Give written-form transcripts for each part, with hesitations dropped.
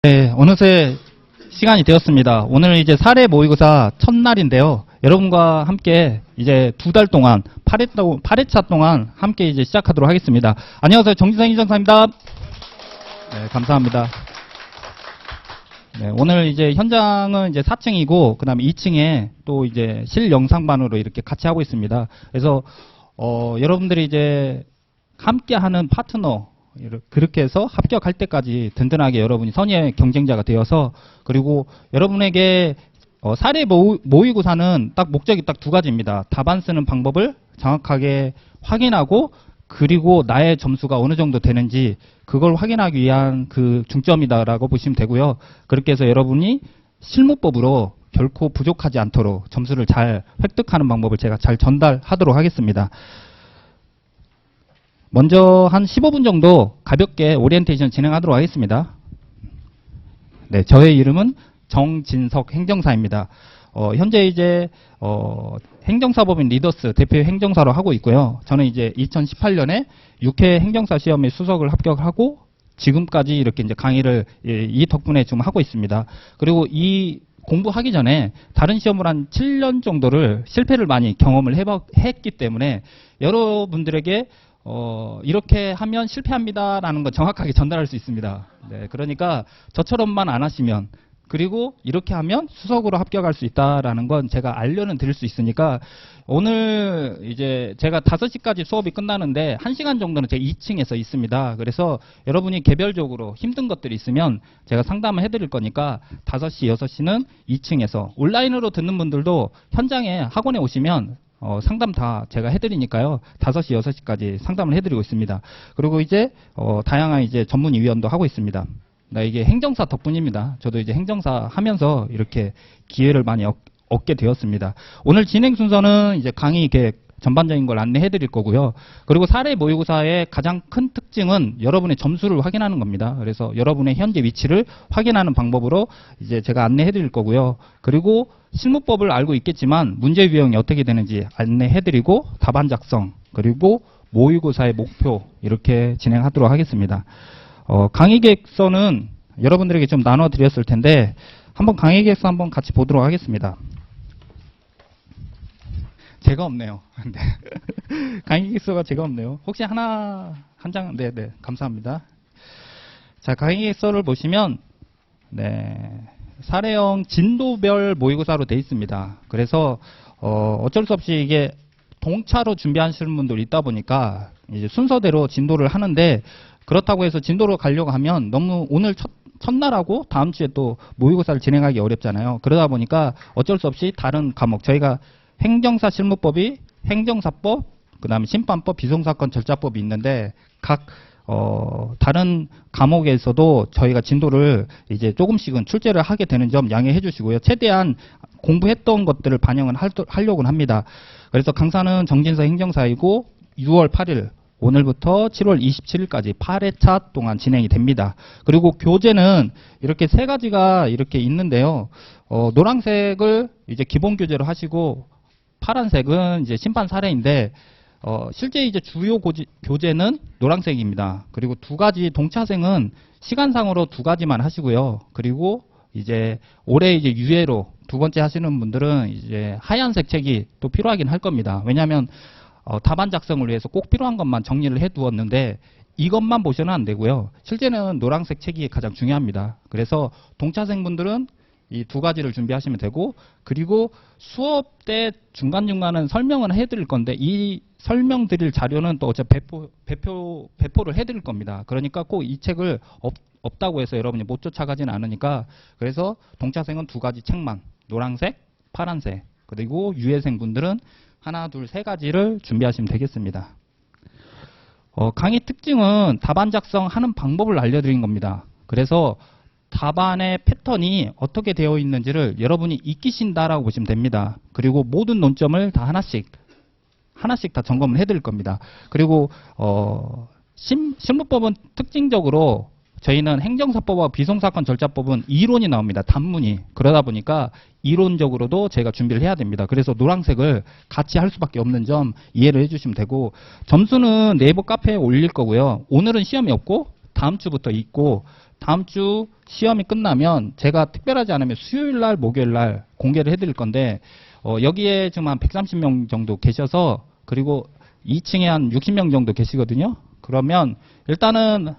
네, 어느새 시간이 되었습니다. 오늘 이제 사례 모의고사 첫날인데요. 여러분과 함께 이제 2달 동안 8회차 동안 함께 이제 시작하도록 하겠습니다. 안녕하세요. 정진상 인정사입니다. 네, 감사합니다. 네, 오늘 이제 현장은 이제 4층이고 그다음에 2층에 또 이제 실영상반으로 이렇게 같이 하고 있습니다. 그래서 여러분들이 이제 함께하는 파트너 그렇게 해서 합격할 때까지 든든하게 여러분이 선의의 경쟁자가 되어서, 그리고 여러분에게 사례 모의고사는 딱 목적이 딱 2가지입니다. 답안 쓰는 방법을 정확하게 확인하고, 그리고 나의 점수가 어느 정도 되는지 그걸 확인하기 위한 그 중점이다라고 보시면 되고요. 그렇게 해서 여러분이 실무법으로 결코 부족하지 않도록 점수를 잘 획득하는 방법을 제가 잘 전달하도록 하겠습니다. 먼저 한 15분 정도 가볍게 오리엔테이션 진행하도록 하겠습니다. 네, 저의 이름은 정진석 행정사입니다. 현재 이제 행정사법인 리더스 대표 행정사로 하고 있고요. 저는 이제 2018년에 6회 행정사 시험에 수석을 합격하고 지금까지 이렇게 이제 강의를 이 덕분에 좀 하고 있습니다. 그리고 이 공부하기 전에 다른 시험을 한 7년 정도를 실패를 많이 경험을 했기 때문에 여러분들에게 이렇게 하면 실패합니다라는 거 정확하게 전달할 수 있습니다. 네, 그러니까 저처럼만 안 하시면, 그리고 이렇게 하면 수석으로 합격할 수 있다라는 건 제가 알려는 드릴 수 있으니까, 오늘 이제 제가 5시까지 수업이 끝나는데 1시간 정도는 제 2층에서 있습니다. 그래서 여러분이 개별적으로 힘든 것들이 있으면 제가 상담을 해드릴 거니까 5시, 6시는 2층에서, 온라인으로 듣는 분들도 현장에 학원에 오시면 상담 다 제가 해드리니까요. 5시, 6시까지 상담을 해드리고 있습니다. 그리고 이제 다양한 이제 전문위원도 하고 있습니다. 이게 행정사 덕분입니다. 저도 이제 행정사 하면서 이렇게 기회를 많이 얻게 되었습니다. 오늘 진행 순서는 이제 강의 계획 전반적인 걸 안내해 드릴 거고요. 그리고 사례 모의고사의 가장 큰 특징은 여러분의 점수를 확인하는 겁니다. 그래서 여러분의 현재 위치를 확인하는 방법으로 이제 제가 안내해 드릴 거고요. 그리고 실무법을 알고 있겠지만 문제 유형이 어떻게 되는지 안내해 드리고, 답안 작성, 그리고 모의고사의 목표, 이렇게 진행하도록 하겠습니다. 강의 계획서는 여러분들에게 좀 나눠 드렸을 텐데 한번 강의 계획서 한번 같이 보도록 하겠습니다. 제가 없네요. 강의 계획서가 제가 없네요. 혹시 한 장, 네, 감사합니다. 자, 강의 계획서를 보시면, 네, 사례형 진도별 모의고사로 되어 있습니다. 그래서, 어쩔 수 없이 이게 동차로 준비하시는 분들이 있다 보니까, 이제 순서대로 진도를 하는데, 그렇다고 해서 진도로 가려고 하면 너무 오늘 첫날하고 다음 주에 또 모의고사를 진행하기 어렵잖아요. 그러다 보니까 어쩔 수 없이 다른 과목, 저희가 행정사 실무법이 행정사법, 그 다음에 심판법, 비송사건 절차법이 있는데 각 다른 과목에서도 저희가 진도를 이제 조금씩은 출제를 하게 되는 점 양해해 주시고요. 최대한 공부했던 것들을 반영을 하려고 합니다. 그래서 강사는 정진서 행정사이고 6월 8일 오늘부터 7월 27일까지 8회차 동안 진행이 됩니다. 그리고 교재는 이렇게 3가지가 이렇게 있는데요. 노란색을 이제 기본 교재로 하시고 파란색은 이제 심판 사례인데, 실제 이제 주요 교재는 노란색입니다. 그리고 2가지 동차생은 시간상으로 2가지만 하시고요. 그리고 이제 올해 이제 유예로 2번째 하시는 분들은 이제 하얀색 책이 또 필요하긴 할 겁니다. 왜냐하면 답안 작성을 위해서 꼭 필요한 것만 정리를 해 두었는데 이것만 보셔는 안 되고요. 실제는 노란색 책이 가장 중요합니다. 그래서 동차생분들은 이 2가지를 준비하시면 되고, 그리고 수업 때 중간중간은 설명을 해드릴 건데 이 설명드릴 자료는 또 어차피 배포를 해드릴 겁니다. 그러니까 꼭 이 책을 없다고 해서 여러분이 못 쫓아가지는 않으니까, 그래서 동차생은 2가지 책만, 노란색, 파란색, 그리고 유예생분들은 1, 2, 3가지를 준비하시면 되겠습니다. 강의 특징은 답안 작성하는 방법을 알려드린 겁니다. 그래서 답안의 패턴이 어떻게 되어 있는지를 여러분이 익히신다라고 보시면 됩니다. 그리고 모든 논점을 다 하나씩 다 점검을 해드릴 겁니다. 그리고 실무법은 특징적으로 저희는 행정사법과 비송사건 절차법은 이론이 나옵니다. 단문이. 그러다 보니까 이론적으로도 제가 준비를 해야 됩니다. 그래서 노란색을 같이 할 수밖에 없는 점 이해를 해주시면 되고, 점수는 네이버 카페에 올릴 거고요. 오늘은 시험이 없고 다음 주부터 있고 다음 주 시험이 끝나면 제가 특별하지 않으면 수요일 날, 목요일 날 공개를 해드릴 건데, 여기에 지금 한 130명 정도 계셔서, 그리고 2층에 한 60명 정도 계시거든요. 그러면 일단은,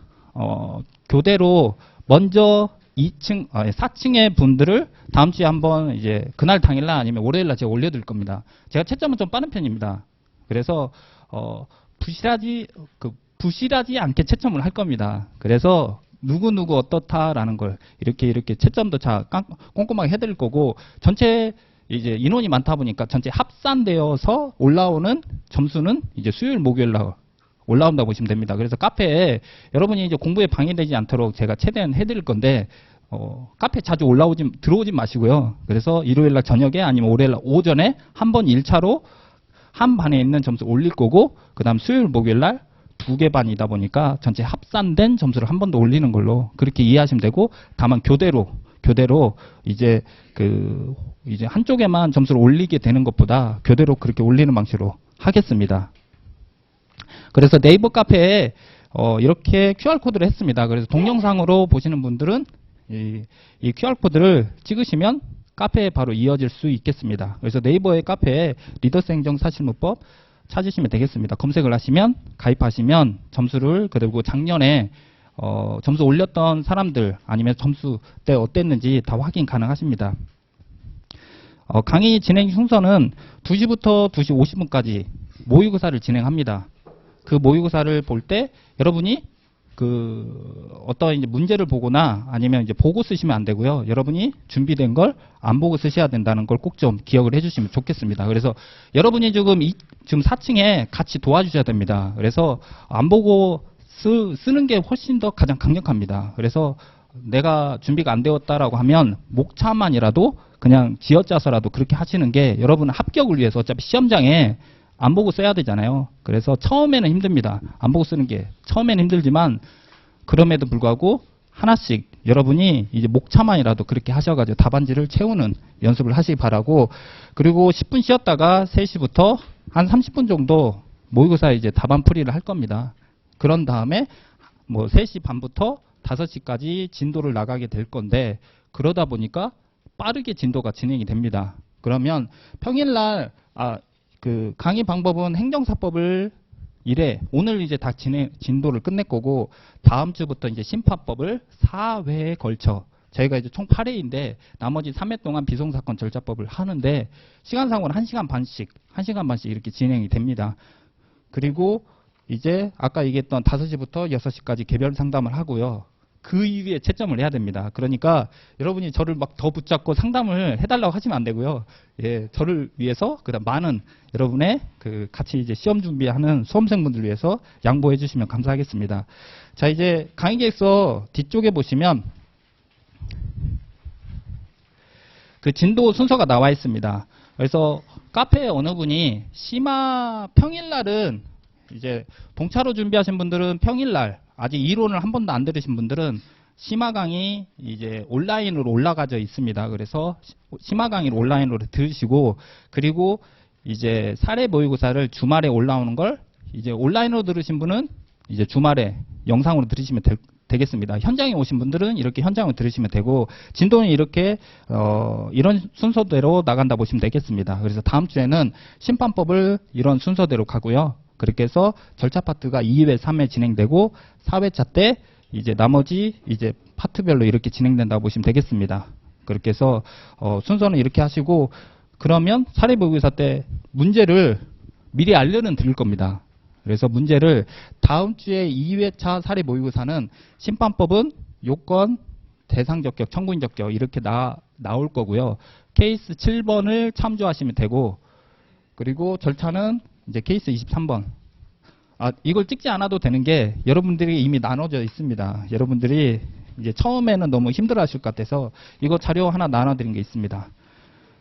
교대로 먼저 4층의 분들을 다음 주에 한번 이제 그날 당일날 아니면 월요일날 제가 올려드릴 겁니다. 제가 채점은 좀 빠른 편입니다. 그래서, 부실하지 않게 채점을 할 겁니다. 그래서 누구 어떻다라는 걸 이렇게 채점도 꼼꼼하게 해드릴 거고, 전체 이제 인원이 많다 보니까 전체 합산되어서 올라오는 점수는 이제 수요일, 목요일 날 올라온다고 보시면 됩니다. 그래서 카페에 여러분이 이제 공부에 방해되지 않도록 제가 최대한 해드릴 건데, 카페 자주 들어오지 마시고요. 그래서 일요일 날 저녁에 아니면 월요일 날 오전에 한 번 1차로 한 반에 있는 점수 올릴 거고, 그 다음 수요일, 목요일 날 2개 반이다 보니까 전체 합산된 점수를 한 번 더 올리는 걸로 그렇게 이해하시면 되고, 다만 교대로 이제 이제 한쪽에만 점수를 올리게 되는 것보다 교대로 그렇게 올리는 방식으로 하겠습니다. 그래서 네이버 카페에 이렇게 QR코드를 했습니다. 그래서 동영상으로 보시는 분들은 이 QR코드를 찍으시면 카페에 바로 이어질 수 있겠습니다. 그래서 네이버의 카페에 리더스 행정 사실무법 찾으시면 되겠습니다. 검색을 하시면, 가입하시면 점수를, 그리고 작년에 점수 올렸던 사람들 아니면 점수 때 어땠는지 다 확인 가능하십니다. 강의 진행 순서는 2시부터 2시 50분까지 모의고사를 진행합니다. 그 모의고사를 볼 때 여러분이 어떤 이제 문제를 보거나 아니면 이제 보고 쓰시면 안 되고요. 여러분이 준비된 걸 안 보고 쓰셔야 된다는 걸 꼭 좀 기억을 해주시면 좋겠습니다. 그래서 여러분이 지금 4층에 같이 도와주셔야 됩니다. 그래서 안 보고 쓰는 게 훨씬 더 가장 강력합니다. 그래서 내가 준비가 안 되었다라고 하면 목차만이라도 그냥 쥐어짜서라도 그렇게 하시는 게 여러분 합격을 위해서, 어차피 시험장에 안 보고 써야 되잖아요. 그래서 처음에는 힘듭니다. 안 보고 쓰는 게 처음에는 힘들지만, 그럼에도 불구하고 하나씩 여러분이 이제 목차만이라도 그렇게 하셔가지고 답안지를 채우는 연습을 하시기 바라고, 그리고 10분 쉬었다가 3시부터 한 30분 정도 모의고사 이제 답안 풀이를 할 겁니다. 그런 다음에 뭐 3시 반부터 5시까지 진도를 나가게 될 건데, 그러다 보니까 빠르게 진도가 진행이 됩니다. 그러면 평일날 강의 방법은 행정사법을 1회, 오늘 이제 다 진도를 끝낼 거고, 다음 주부터 이제 심판법을 4회에 걸쳐, 저희가 이제 총 8회인데 나머지 3회 동안 비송사건 절차법을 하는데, 시간상으로 1시간 반씩 이렇게 진행이 됩니다. 그리고 이제 아까 얘기했던 5시부터 6시까지 개별 상담을 하고요. 그 이후에 채점을 해야 됩니다. 그러니까 여러분이 저를 막 더 붙잡고 상담을 해달라고 하시면 안 되고요. 예, 저를 위해서, 그다음 많은 여러분의 같이 이제 시험 준비하는 수험생분들 위해서 양보해 주시면 감사하겠습니다. 자, 이제 강의 계획서 뒤쪽에 보시면 그 진도 순서가 나와 있습니다. 그래서 카페 어느 분이 평일날은 이제 동차로 준비하신 분들은 평일날, 아직 이론을 한 번도 안 들으신 분들은 심화 강의 이제 온라인으로 올라가져 있습니다. 그래서 심화 강의를 온라인으로 들으시고, 그리고 이제 사례 모의고사를 주말에 올라오는 걸 이제 온라인으로 들으신 분은 이제 주말에 영상으로 들으시면 되겠습니다. 현장에 오신 분들은 이렇게 현장으로 들으시면 되고, 진도는 이렇게 이런 순서대로 나간다 보시면 되겠습니다. 그래서 다음 주에는 심판법을 이런 순서대로 가고요. 그렇게 해서 절차 파트가 2회, 3회 진행되고, 4회차 때 이제 나머지 이제 파트별로 이렇게 진행된다고 보시면 되겠습니다. 그렇게 해서 순서는 이렇게 하시고, 그러면 사례 모의고사 때 문제를 미리 알려는 드릴 겁니다. 그래서 문제를 다음 주에 2회차 사례 모의고사는 심판법은 요건, 대상 적격, 청구인 적격 이렇게 나올 거고요. 케이스 7번을 참조하시면 되고, 그리고 절차는 이제 케이스 23번. 이걸 찍지 않아도 되는 게 여러분들이 이미 나눠져 있습니다. 여러분들이 이제 처음에는 너무 힘들어 하실 것 같아서 이거 자료 하나 나눠드린 게 있습니다.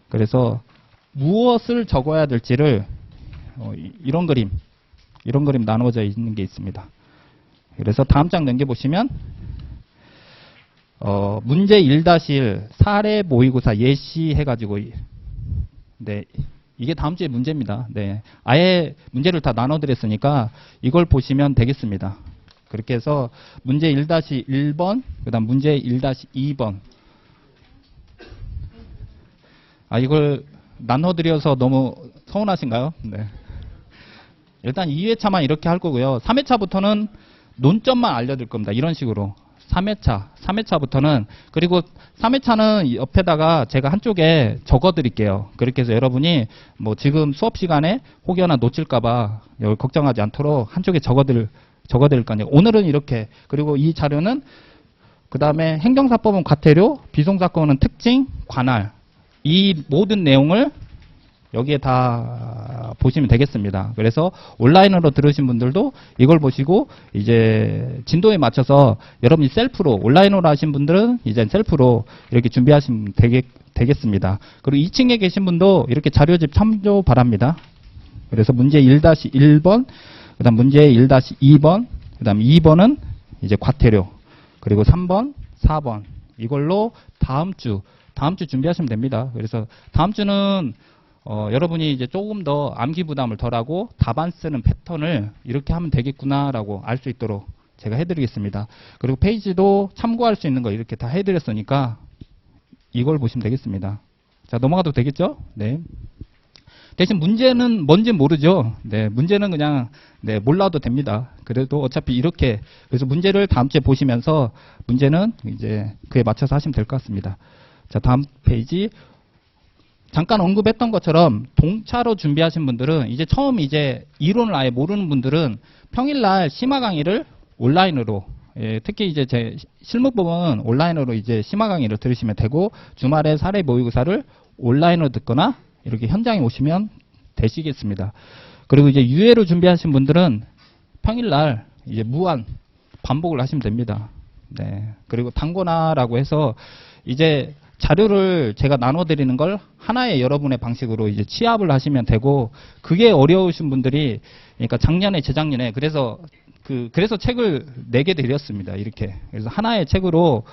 그래서 무엇을 적어야 될지를 이런 그림 나눠져 있는 게 있습니다. 그래서 다음 장 넘겨보시면 문제 1-1 사례 모의고사 예시 해가지고, 네, 이게 다음 주에 문제입니다. 네, 아예 문제를 다 나눠드렸으니까 이걸 보시면 되겠습니다. 그렇게 해서 문제 1-1번, 그 다음 문제 1-2번. 이걸 나눠드려서 너무 서운하신가요? 네. 일단 2회차만 이렇게 할 거고요. 3회차부터는 논점만 알려드릴 겁니다. 이런 식으로. 3회차부터는, 그리고 3회차는 옆에다가 제가 한쪽에 적어 드릴게요. 그렇게 해서 여러분이 뭐 지금 수업 시간에 혹여나 놓칠까봐 여기 걱정하지 않도록 한쪽에 적어 드릴 거니까. 오늘은 이렇게. 그리고 이 자료는 그 다음에 행정사법은 과태료, 비송사건은 특징, 관할. 이 모든 내용을 여기에 다 보시면 되겠습니다. 그래서 온라인으로 들으신 분들도 이걸 보시고 이제 진도에 맞춰서 여러분이 셀프로, 온라인으로 하신 분들은 이제 셀프로 이렇게 준비하시면 되겠습니다. 그리고 2층에 계신 분도 이렇게 자료집 참조 바랍니다. 그래서 문제 1-1번, 그 다음 문제 1-2번, 그 다음 2번은 이제 과태료, 그리고 3번, 4번. 이걸로 다음 주 준비하시면 됩니다. 그래서 다음 주는 여러분이 이제 조금 더 암기 부담을 덜하고 답안 쓰는 패턴을 이렇게 하면 되겠구나라고 알 수 있도록 제가 해드리겠습니다. 그리고 페이지도 참고할 수 있는 거 이렇게 다 해드렸으니까 이걸 보시면 되겠습니다. 자, 넘어가도 되겠죠? 네. 대신 문제는 뭔지 모르죠. 네, 문제는 그냥 몰라도 됩니다. 그래도 어차피 이렇게, 그래서 문제를 다음 주에 보시면서 문제는 이제 그에 맞춰서 하시면 될 것 같습니다. 자, 다음 페이지. 잠깐 언급했던 것처럼 동차로 준비하신 분들은 이제 처음 이제 이론을 아예 모르는 분들은 평일날 심화 강의를 온라인으로, 특히 이제 제 실무법은 온라인으로 이제 심화 강의를 들으시면 되고, 주말에 사례 모의고사를 온라인으로 듣거나 이렇게 현장에 오시면 되시겠습니다. 그리고 이제 유예로 준비하신 분들은 평일날 이제 무한 반복을 하시면 됩니다. 네. 그리고 단권화라고 해서 이제 자료를 제가 나눠드리는 걸 하나의 여러분의 방식으로 이제 취합을 하시면 되고, 그게 어려우신 분들이, 그러니까 작년에, 재작년에, 그래서 책을 4개 드렸습니다. 이렇게. 그래서 하나의 책으로,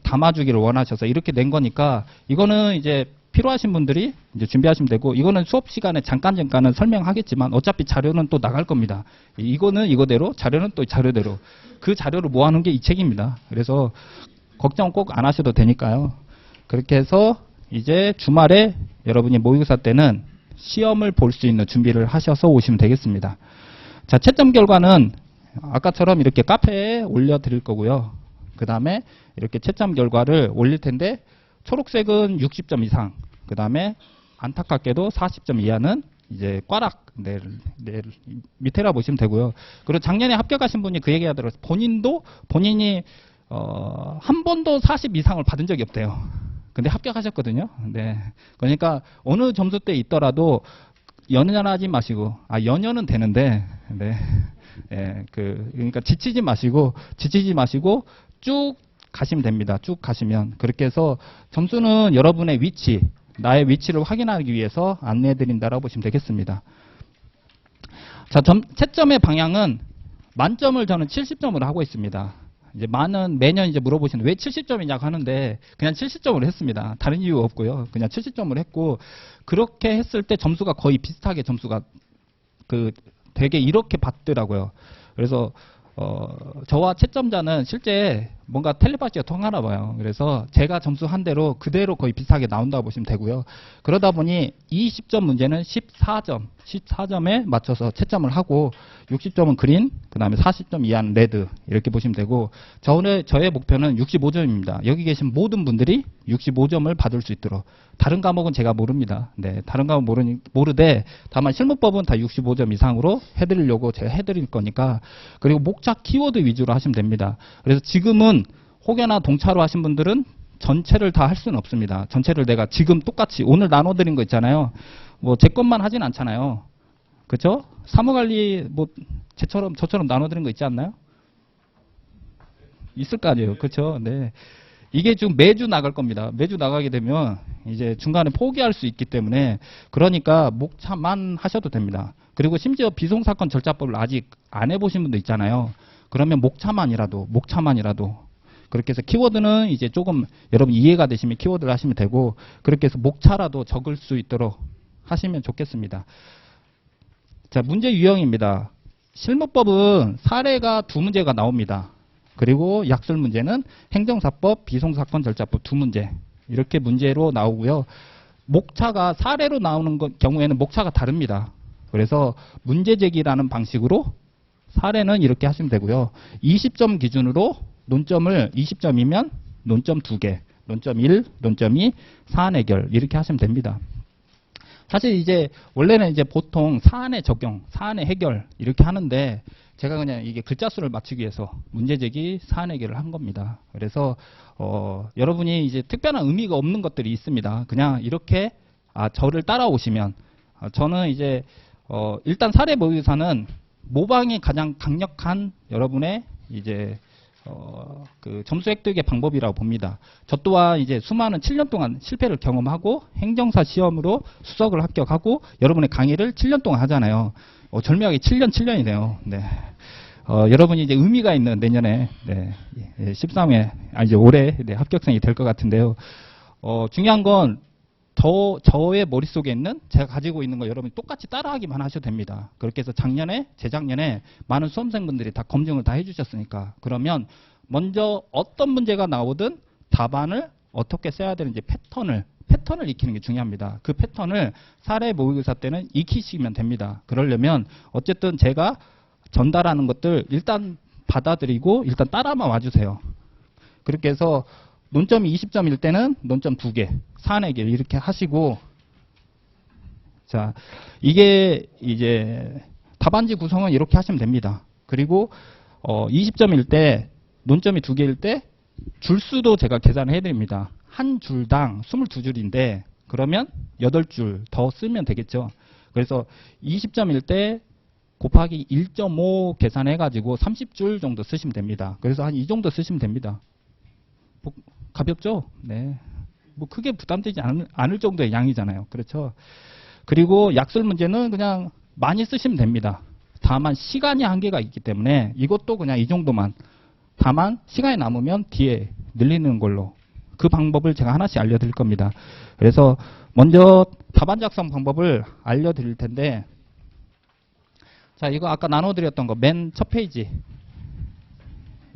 담아주기를 원하셔서 이렇게 낸 거니까, 이거는 이제 필요하신 분들이 이제 준비하시면 되고, 이거는 수업 시간에 잠깐은 설명하겠지만, 어차피 자료는 또 나갈 겁니다. 이거는 이거대로, 자료는 또 자료대로. 그 자료를 모아놓은 게 이 책입니다. 그래서, 걱정 꼭 안 하셔도 되니까요. 그렇게 해서 이제 주말에 여러분이 모의고사 때는 시험을 볼 수 있는 준비를 하셔서 오시면 되겠습니다. 자, 채점 결과는 아까처럼 이렇게 카페에 올려드릴 거고요. 그 다음에 이렇게 채점 결과를 올릴 텐데, 초록색은 60점 이상, 그 다음에 안타깝게도 40점 이하는 이제 꽈락 밑에라 보시면 되고요. 그리고 작년에 합격하신 분이 그 얘기 하더라고요. 본인이 한 번도 40 이상을 받은 적이 없대요. 근데 합격하셨거든요. 네. 그러니까 어느 점수 때 있더라도 연연하지 마시고, 연연은 되는데, 네. 그러니까 지치지 마시고 쭉 가시면 됩니다. 쭉 가시면. 그렇게 해서 점수는 여러분의 위치, 나의 위치를 확인하기 위해서 안내해 드린다라고 보시면 되겠습니다. 자, 채점의 방향은 만점을 저는 70점으로 하고 있습니다. 이제 매년 이제 물어보시는데 왜 70점이냐고 하는데 그냥 70점으로 했습니다. 다른 이유 없고요. 그냥 70점을 했고, 그렇게 했을 때 점수가 거의 비슷하게 점수가 되게 이렇게 받더라고요. 그래서 저와 채점자는 실제 뭔가 텔레파시가 통하나 봐요. 그래서 제가 점수한 대로 그대로 거의 비슷하게 나온다고 보시면 되고요. 그러다 보니 20점 문제는 14점에 맞춰서 채점을 하고, 60점은 그린, 그 다음에 40점 이하는 레드, 이렇게 보시면 되고, 저의 목표는 65점입니다. 여기 계신 모든 분들이 65점을 받을 수 있도록. 다른 과목은 제가 모릅니다. 네, 다른 과목은 모르되, 다만 실무법은 다 65점 이상으로 해드리려고 제가 해드릴 거니까. 그리고 목차 키워드 위주로 하시면 됩니다. 그래서 지금은 혹여나 동차로 하신 분들은 전체를 다 할 수는 없습니다. 전체를 내가 지금 똑같이 오늘 나눠드린 거 있잖아요. 뭐 제 것만 하진 않잖아요. 그렇죠? 사무관리 뭐 저처럼 나눠드린 거 있지 않나요? 있을 거 아니에요. 그렇죠? 네. 이게 지금 매주 나갈 겁니다. 매주 나가게 되면 이제 중간에 포기할 수 있기 때문에, 그러니까 목차만 하셔도 됩니다. 그리고 심지어 비송사건 절차법을 아직 안 해보신 분도 있잖아요. 그러면 목차만이라도 그렇게 해서 키워드는 이제 조금 여러분 이해가 되시면 키워드를 하시면 되고, 그렇게 해서 목차라도 적을 수 있도록 하시면 좋겠습니다. 자, 문제 유형입니다. 실무법은 사례가 두 문제가 나옵니다. 그리고 약술 문제는 행정사법, 비송사건 절차법 두 문제. 이렇게 문제로 나오고요. 목차가 사례로 나오는 경우에는 목차가 다릅니다. 그래서 문제 제기라는 방식으로 사례는 이렇게 하시면 되고요. 20점 기준으로 논점을 20점이면 논점 2개, 논점 1, 논점 2, 사안 해결 이렇게 하시면 됩니다. 사실 이제 원래는 이제 보통 사안의 적용, 사안의 해결 이렇게 하는데 제가 그냥 이게 글자 수를 맞추기 위해서 문제 제기, 사안 해결을 한 겁니다. 그래서 여러분이 이제 특별한 의미가 없는 것들이 있습니다. 그냥 이렇게 저를 따라오시면 저는 이제 일단 사례 모의고사는 모방이 가장 강력한 여러분의 이제 그 점수 획득의 방법이라고 봅니다. 저 또한 이제 수많은 7년 동안 실패를 경험하고 행정사 시험으로 수석을 합격하고 여러분의 강의를 7년 동안 하잖아요. 절묘하게 7년이네요. 네. 여러분이 이제 의미가 있는 내년에 네, 13회 이제 올해 네, 합격생이 될 것 같은데요. 중요한 건 저의 머릿속에 있는 제가 가지고 있는 거 여러분이 똑같이 따라하기만 하셔도 됩니다. 그렇게 해서 작년에 재작년에 많은 수험생분들이 다 검증을 다 해주셨으니까 그러면 먼저 어떤 문제가 나오든 답안을 어떻게 써야 되는지 패턴을 익히는 게 중요합니다. 그 패턴을 사례 모의고사 때는 익히시면 됩니다. 그러려면 어쨌든 제가 전달하는 것들 일단 받아들이고 일단 따라만 와주세요. 그렇게 해서 논점이 20점일 때는 논점 2개, 사안 해결 이렇게 하시고 자 이게 이제 답안지 구성은 이렇게 하시면 됩니다. 그리고 20점일 때 논점이 2개일 때 줄수도 제가 계산을 해드립니다. 한 줄당 22줄인데 그러면 8줄 더 쓰면 되겠죠. 그래서 20점일 때 곱하기 1.5 계산해가지고 30줄 정도 쓰시면 됩니다. 그래서 한 이 정도 쓰시면 됩니다. 가볍죠? 네. 뭐 크게 부담되지 않을 정도의 양이잖아요. 그렇죠? 그리고 약술 문제는 그냥 많이 쓰시면 됩니다. 다만 시간이 한계가 있기 때문에 이것도 그냥 이 정도만. 다만 시간이 남으면 뒤에 늘리는 걸로. 그 방법을 제가 하나씩 알려드릴 겁니다. 그래서 먼저 답안 작성 방법을 알려드릴 텐데 자 이거 아까 나눠드렸던 거 맨 첫 페이지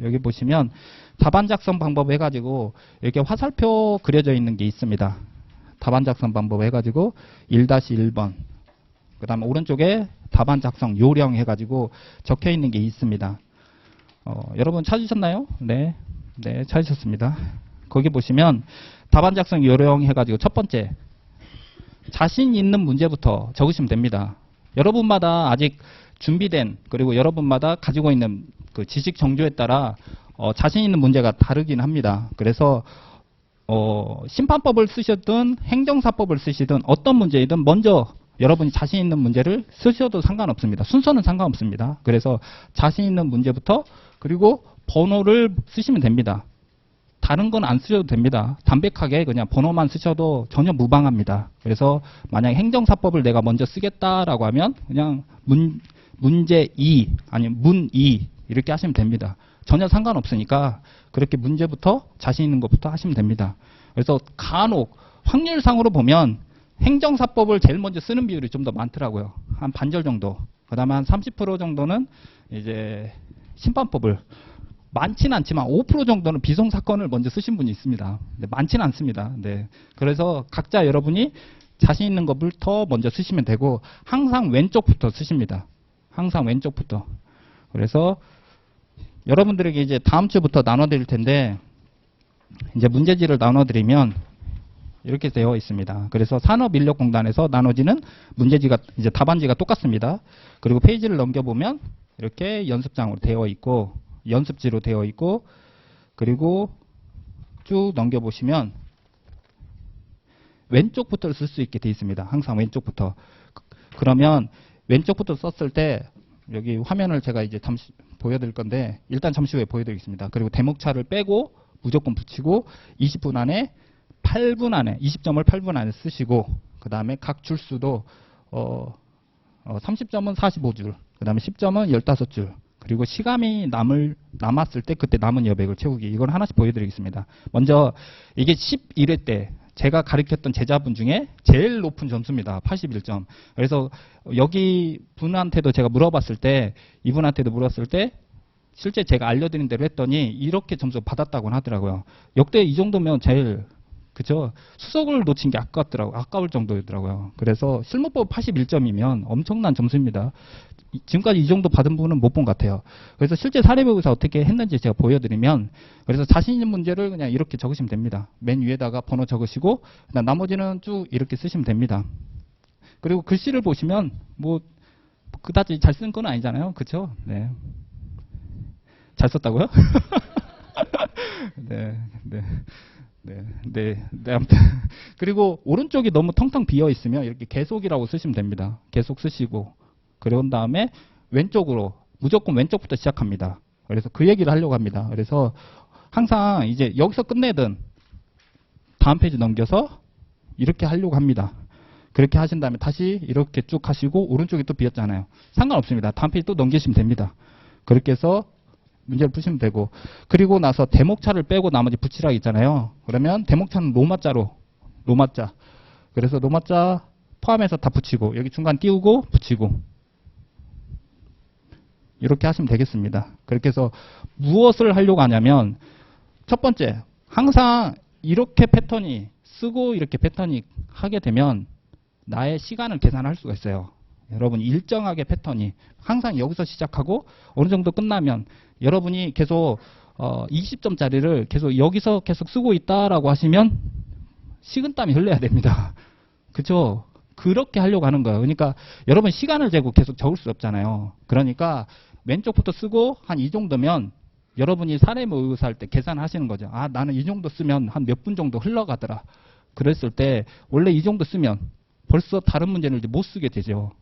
여기 보시면 답안 작성 방법 해가지고 이렇게 화살표 그려져 있는 게 있습니다. 답안 작성 방법 해가지고 1-1번 그 다음에 오른쪽에 답안 작성 요령 해가지고 적혀 있는 게 있습니다. 여러분 찾으셨나요? 네, 네 찾으셨습니다. 거기 보시면 답안 작성 요령 해가지고 첫 번째 자신 있는 문제부터 적으시면 됩니다. 여러분마다 아직 준비된 그리고 여러분마다 가지고 있는 그 지식 정조에 따라 자신 있는 문제가 다르긴 합니다. 그래서 심판법을 쓰시든 행정사법을 쓰시든 어떤 문제이든 먼저 여러분이 자신 있는 문제를 쓰셔도 상관없습니다. 순서는 상관없습니다. 그래서 자신 있는 문제부터 그리고 번호를 쓰시면 됩니다. 다른 건 안 쓰셔도 됩니다. 담백하게 그냥 번호만 쓰셔도 전혀 무방합니다. 그래서 만약 행정사법을 내가 먼저 쓰겠다라고 하면 그냥 문제 2 아니면 문 2 이렇게 하시면 됩니다. 전혀 상관없으니까 그렇게 문제부터 자신 있는 것부터 하시면 됩니다. 그래서 간혹 확률상으로 보면 행정사법을 제일 먼저 쓰는 비율이 좀 더 많더라고요. 한 반절 정도. 그 다음에 한 30% 정도는 이제 심판법을 많지는 않지만 5% 정도는 비송사건을 먼저 쓰신 분이 있습니다. 네, 많지는 않습니다. 네. 그래서 각자 여러분이 자신 있는 것부터 먼저 쓰시면 되고 항상 왼쪽부터 쓰십니다. 항상 왼쪽부터. 그래서 여러분들에게 이제 다음 주부터 나눠드릴 텐데 이제 문제지를 나눠드리면 이렇게 되어 있습니다. 그래서 산업인력공단에서 나눠지는 문제지가 이제 답안지가 똑같습니다. 그리고 페이지를 넘겨보면 이렇게 연습장으로 되어 있고 연습지로 되어 있고 그리고 쭉 넘겨보시면 왼쪽부터 쓸 수 있게 되어 있습니다. 항상 왼쪽부터. 그러면 왼쪽부터 썼을 때 여기 화면을 제가 이제 잠시 보여드릴 건데 일단 잠시 후에 보여드리겠습니다. 그리고 대목차를 빼고 무조건 붙이고 20분 안에 8분 안에 20점을 8분 안에 쓰시고 그 다음에 각 줄수도 30점은 45줄 그 다음에 10점은 15줄 그리고 시간이 남았을 때 그때 남은 여백을 채우기 이걸 하나씩 보여드리겠습니다. 먼저 이게 11회 때 제가 가르쳤던 제자분 중에 제일 높은 점수입니다. 81점. 그래서 여기 분한테도 제가 물어봤을 때, 이분한테도 물었을 때 실제 제가 알려드린 대로 했더니 이렇게 점수 받았다고 하더라고요. 역대 이 정도면 제일, 그죠? 수석을 놓친 게 아까울 정도더라고요. 그래서 실무법 81점이면 엄청난 점수입니다. 지금까지 이 정도 받은 분은 못 본 것 같아요. 그래서 실제 사례배우에서 어떻게 했는지 제가 보여드리면, 그래서 자신 있는 문제를 그냥 이렇게 적으시면 됩니다. 맨 위에다가 번호 적으시고, 나머지는 쭉 이렇게 쓰시면 됩니다. 그리고 글씨를 보시면, 뭐, 그다지 잘 쓴 건 아니잖아요. 그쵸? 네. 잘 썼다고요? 네, 네. 아무튼. 그리고 오른쪽이 너무 텅텅 비어 있으면 이렇게 계속이라고 쓰시면 됩니다. 계속 쓰시고. 그런 다음에 왼쪽으로, 무조건 왼쪽부터 시작합니다. 그래서 그 얘기를 하려고 합니다. 그래서 항상 이제 여기서 끝내든 다음 페이지 넘겨서 이렇게 하려고 합니다. 그렇게 하신 다음에 다시 이렇게 쭉 하시고 오른쪽이 또 비었잖아요. 상관없습니다. 다음 페이지 또 넘기시면 됩니다. 그렇게 해서 문제를 푸시면 되고, 그리고 나서 대목차를 빼고 나머지 붙이라 있잖아요. 그러면 대목차는 로마자. 그래서 로마자 포함해서 다 붙이고, 여기 중간 띄우고 붙이고, 이렇게 하시면 되겠습니다. 그렇게 해서 무엇을 하려고 하냐면, 첫 번째, 항상 이렇게 패턴이 쓰고 이렇게 패턴이 하게 되면 나의 시간을 계산할 수가 있어요. 여러분 일정하게 패턴이 항상 여기서 시작하고 어느 정도 끝나면 여러분이 계속 20점짜리를 계속 여기서 계속 쓰고 있다라고 하시면 식은땀이 흘러야 됩니다. 그죠? 그렇게 하려고 하는 거예요. 그러니까 여러분 시간을 재고 계속 적을 수 없잖아요. 그러니까 왼쪽부터 쓰고 한 이 정도면 여러분이 사례모의고사 할 때 계산하시는 거죠. 아, 나는 이 정도 쓰면 한 몇 분 정도 흘러가더라. 그랬을 때 원래 이 정도 쓰면 벌써 다른 문제를 이제 못 쓰게 되죠.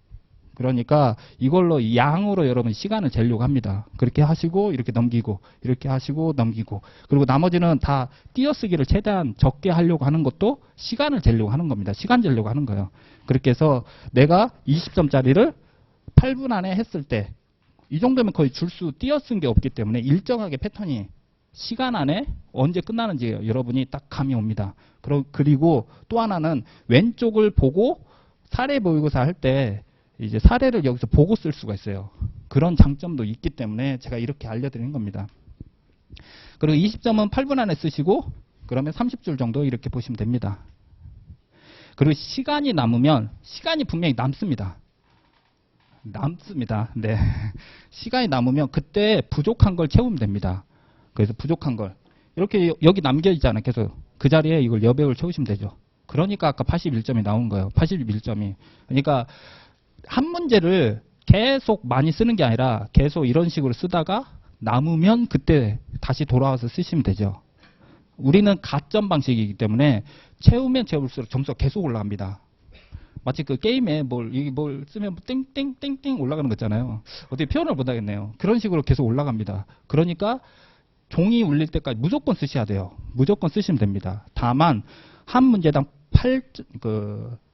그러니까 이걸로 양으로 여러분 시간을 재려고 합니다. 그렇게 하시고 이렇게 넘기고 이렇게 하시고 넘기고, 그리고 나머지는 다 띄어쓰기를 최대한 적게 하려고 하는 것도 시간을 재려고 하는 겁니다. 시간 재려고 하는 거예요. 그렇게 해서 내가 20점짜리를 8분 안에 했을 때 이 정도면 거의 줄수 띄어쓴 게 없기 때문에 일정하게 패턴이 시간 안에 언제 끝나는지 여러분이 딱 감이 옵니다. 그리고 또 하나는 왼쪽을 보고 사례 모의고사 할 때 이제 사례를 여기서 보고 쓸 수가 있어요. 그런 장점도 있기 때문에 제가 이렇게 알려드리는 겁니다. 그리고 20점은 8분 안에 쓰시고 그러면 30줄 정도 이렇게 보시면 됩니다. 그리고 시간이 남으면 시간이 분명히 남습니다. 네. 시간이 남으면 그때 부족한 걸 채우면 됩니다. 그래서 부족한 걸 이렇게 여기 남겨 있잖아요. 계속 그 자리에 이걸 여백을 채우시면 되죠. 그러니까 아까 81점이 나온 거예요. 81점이. 그러니까 한 문제를 계속 많이 쓰는 게 아니라 계속 이런 식으로 쓰다가 남으면 그때 다시 돌아와서 쓰시면 되죠. 우리는 가점 방식이기 때문에 채우면 채울수록 점수가 계속 올라갑니다. 마치 그 게임에 뭘 쓰면 땡땡땡땡 올라가는 거 있잖아요. 어떻게 표현을 못 하겠네요. 그런 식으로 계속 올라갑니다. 그러니까 종이 울릴 때까지 무조건 쓰셔야 돼요. 무조건 쓰시면 됩니다. 다만 한 문제당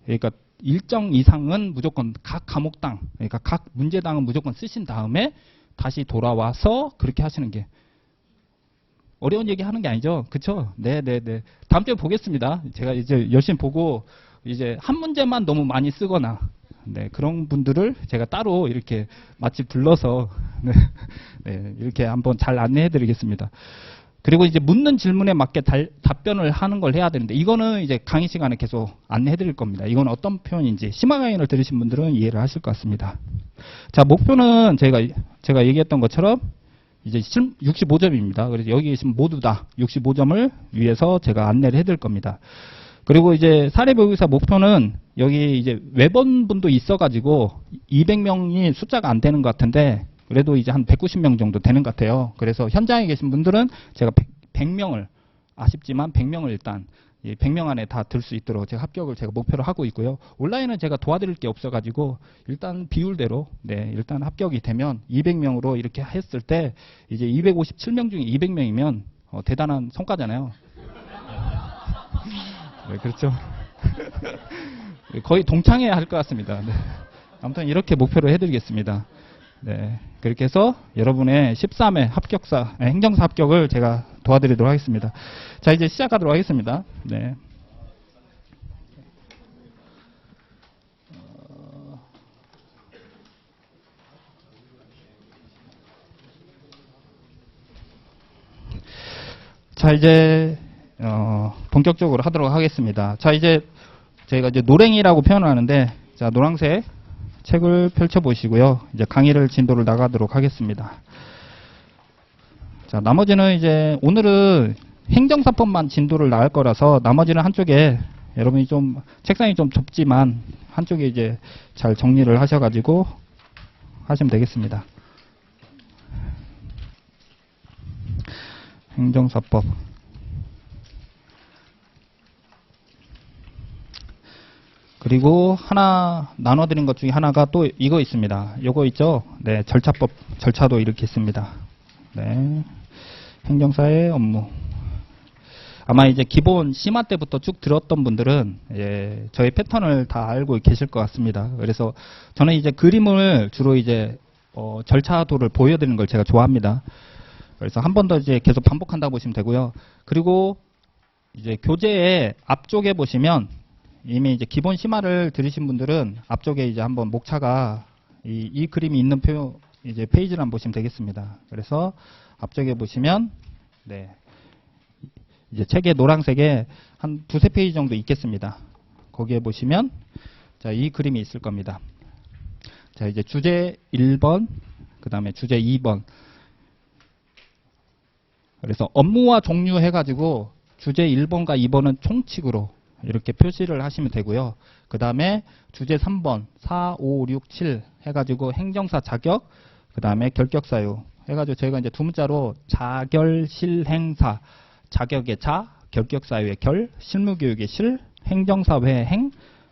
그러니까 일정 이상은 무조건 각 과목당, 그러니까 각 문제당은 무조건 쓰신 다음에 다시 돌아와서 그렇게 하시는 게 어려운 얘기 하는 게 아니죠. 그쵸? 네. 다음 주에 보겠습니다. 제가 이제 열심히 보고 이제 한 문제만 너무 많이 쓰거나 그런 분들을 제가 따로 이렇게 마치 불러서 이렇게 한번 잘 안내해 드리겠습니다. 그리고 이제 묻는 질문에 맞게 답변을 하는 걸 해야 되는데 이거는 이제 강의 시간에 계속 안내해 드릴 겁니다. 이건 어떤 표현인지 심화 강의를 들으신 분들은 이해를 하실 것 같습니다. 자, 목표는 제가 얘기했던 것처럼 이제 65점입니다. 그래서 여기 계신 모두 다 65점을 위해서 제가 안내를 해 드릴 겁니다. 그리고 이제 사례모의고사 목표는 여기 이제 외번분도 있어가지고 200명이 숫자가 안 되는 것 같은데 그래도 이제 한 190명 정도 되는 것 같아요. 그래서 현장에 계신 분들은 제가 100명을 아쉽지만 100명을 일단 100명 안에 다 들 수 있도록 제가 합격을 제가 목표로 하고 있고요. 온라인은 제가 도와드릴 게 없어가지고 일단 비율대로 일단 합격이 되면 200명으로 이렇게 했을 때 이제 257명 중에 200명이면 대단한 성과잖아요. 네, 그렇죠. 거의 동창회야 할 것 같습니다. 네. 아무튼 이렇게 목표로 해드리겠습니다. 네, 그렇게 해서 여러분의 13회 행정사 합격을 제가 도와드리도록 하겠습니다. 자, 이제 시작하도록 하겠습니다. 네. 자, 이제 본격적으로 하도록 하겠습니다. 자, 이제 저희가 이제 노랭이라고 표현을 하는데, 자, 노란색 책을 펼쳐 보시고요. 이제 강의를 진도를 나가도록 하겠습니다. 자, 나머지는 이제 오늘은 행정사법만 진도를 나갈 거라서 나머지는 한쪽에 여러분이 좀 책상이 좀 좁지만 한쪽에 이제 잘 정리를 하셔가지고 하시면 되겠습니다. 행정사법. 그리고 하나 나눠드린 것 중에 하나가 또 이거 있습니다. 이거 있죠? 네, 절차도 이렇게 있습니다. 네, 행정사의 업무. 아마 이제 기본 심화 때부터 쭉 들었던 분들은 저의 패턴을 다 알고 계실 것 같습니다. 그래서 저는 이제 그림을 주로 이제 절차도를 보여드리는 걸 제가 좋아합니다. 그래서 한 번 더 이제 계속 반복한다고 보시면 되고요. 그리고 이제 교재의 앞쪽에 보시면 이미 이제 기본 심화를 들으신 분들은 앞쪽에 이제 한번 목차가 이 그림이 있는 이제 페이지를 한번 보시면 되겠습니다. 그래서 앞쪽에 보시면 네. 이제 책의 노란색에 한 두세 페이지 정도 있겠습니다. 거기에 보시면 자, 이 그림이 있을 겁니다. 자, 이제 주제 1번, 그 다음에 주제 2번. 그래서 업무와 종류 해가지고 주제 1번과 2번은 총칙으로 이렇게 표시를 하시면 되고요. 그 다음에 주제 3번, 4, 5, 6, 7 해가지고 행정사 자격, 그 다음에 결격사유 해가지고 저희가 이제 두 문자로 자결실행사, 자격의 자, 결격사유의 결, 실무교육의 실, 행정사회 행,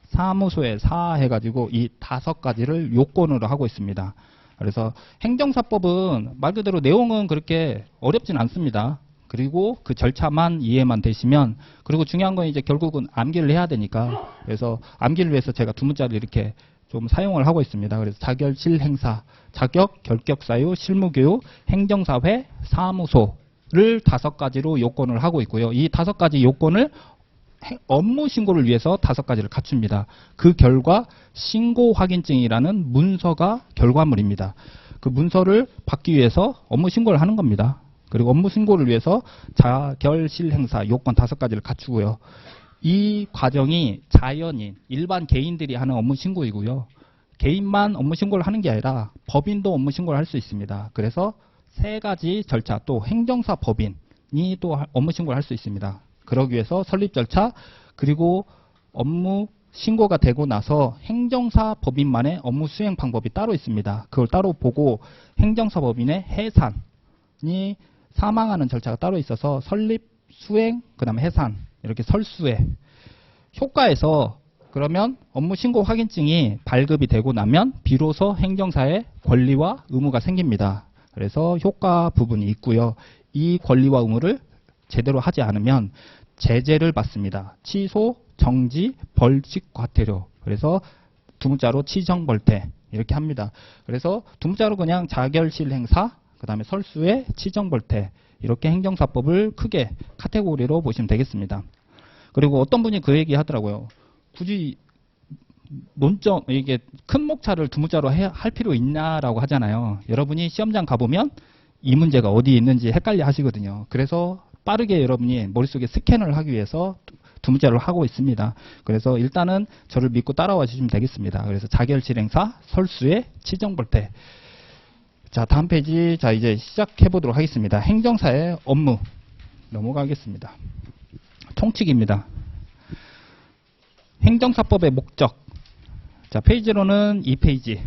사무소의 사 해가지고 이 5가지를 요건으로 하고 있습니다. 그래서 행정사법은 말 그대로 내용은 그렇게 어렵진 않습니다. 그리고 그 절차만 이해만 되시면, 그리고 중요한 건 이제 결국은 암기를 해야 되니까, 그래서 암기를 위해서 제가 두 문자를 이렇게 좀 사용을 하고 있습니다. 그래서 자결실행사, 자격, 결격사유, 실무교육, 행정사회, 사무소를 5가지로 요건을 하고 있고요. 이 5가지 요건을 업무 신고를 위해서 5가지를 갖춥니다. 그 결과 신고 확인증이라는 문서가 결과물입니다. 그 문서를 받기 위해서 업무 신고를 하는 겁니다. 그리고 업무 신고를 위해서 자결실행사 요건 5가지를 갖추고요. 이 과정이 자연인, 일반 개인들이 하는 업무 신고이고요. 개인만 업무 신고를 하는 게 아니라 법인도 업무 신고를 할 수 있습니다. 그래서 3가지 절차, 또 행정사 법인이 또 업무 신고를 할 수 있습니다. 그러기 위해서 설립 절차, 그리고 업무 신고가 되고 나서 행정사 법인만의 업무 수행 방법이 따로 있습니다. 그걸 따로 보고 행정사 법인의 해산이 사망하는 절차가 따로 있어서 설립, 수행, 그 다음에 해산, 이렇게 설수해. 효과에서 그러면 업무 신고 확인증이 발급이 되고 나면 비로소 행정사의 권리와 의무가 생깁니다. 그래서 효과 부분이 있고요. 이 권리와 의무를 제대로 하지 않으면 제재를 받습니다. 취소, 정지, 벌칙, 과태료. 그래서 두 문자로 치정벌태 이렇게 합니다. 그래서 두 문자로 그냥 자결실행사, 그 다음에 설수의 치정벌태, 이렇게 행정사법을 크게 카테고리로 보시면 되겠습니다. 그리고 어떤 분이 그 얘기 하더라고요. 굳이 논점, 이게 큰 목차를 두 문자로 할 필요 있냐라고 하잖아요. 여러분이 시험장 가보면 이 문제가 어디에 있는지 헷갈려 하시거든요. 그래서 빠르게 여러분이 머릿속에 스캔을 하기 위해서 두 문자를 하고 있습니다. 그래서 일단은 저를 믿고 따라와 주시면 되겠습니다. 그래서 자결실행사, 설수의 치정벌태. 자, 다음 페이지. 자, 이제 시작해 보도록 하겠습니다. 행정사의 업무 넘어가겠습니다. 총칙입니다. 행정사법의 목적. 자, 페이지로는 2페이지.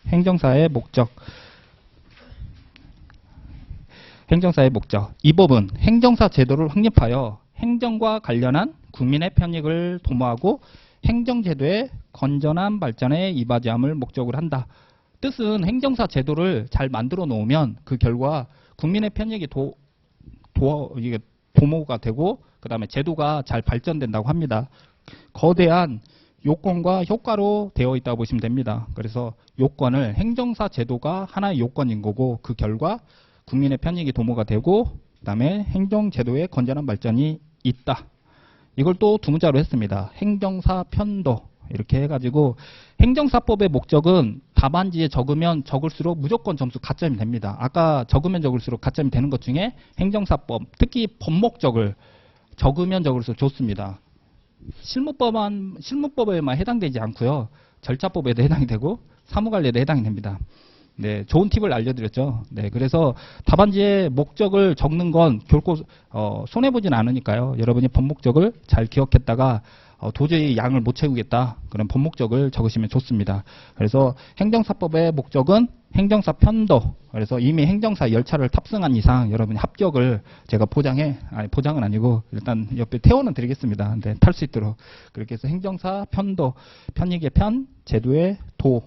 행정사의 목적. 행정사의 목적. 이 법은 행정사 제도를 확립하여 행정과 관련한 국민의 편익을 도모하고 행정제도의 건전한 발전에 이바지함을 목적으로 한다. 뜻은 행정사 제도를 잘 만들어 놓으면 그 결과 국민의 편익이 이게 도모가 되고 그 다음에 제도가 잘 발전된다고 합니다. 거대한 요건과 효과로 되어 있다고 보시면 됩니다. 그래서 요건을 행정사 제도가 하나의 요건인 거고 그 결과 국민의 편익이 도모가 되고 그 다음에 행정제도의 건전한 발전이 있다. 이걸 또 두 문자로 했습니다. 행정사 편도. 이렇게 해가지고 행정사법의 목적은 답안지에 적으면 적을수록 무조건 점수 가점이 됩니다. 아까 적으면 적을수록 가점이 되는 것 중에 행정사법, 특히 법목적을 적으면 적을수록 좋습니다. 실무법에만 해당되지 않고요. 절차법에도 해당이 되고 사무관리에도 해당이 됩니다. 네, 좋은 팁을 알려드렸죠. 네, 그래서 답안지의 목적을 적는 건 결코 손해보진 않으니까요. 여러분이 법목적을 잘 기억했다가 도저히 양을 못 채우겠다. 그런 법목적을 적으시면 좋습니다. 그래서 행정사법의 목적은 행정사 편도. 그래서 이미 행정사 열차를 탑승한 이상 여러분이 합격을 제가 보장은 아니고 일단 옆에 태워는 드리겠습니다. 네, 탈 수 있도록. 그렇게 해서 행정사 편도, 편익의 편, 제도의 도.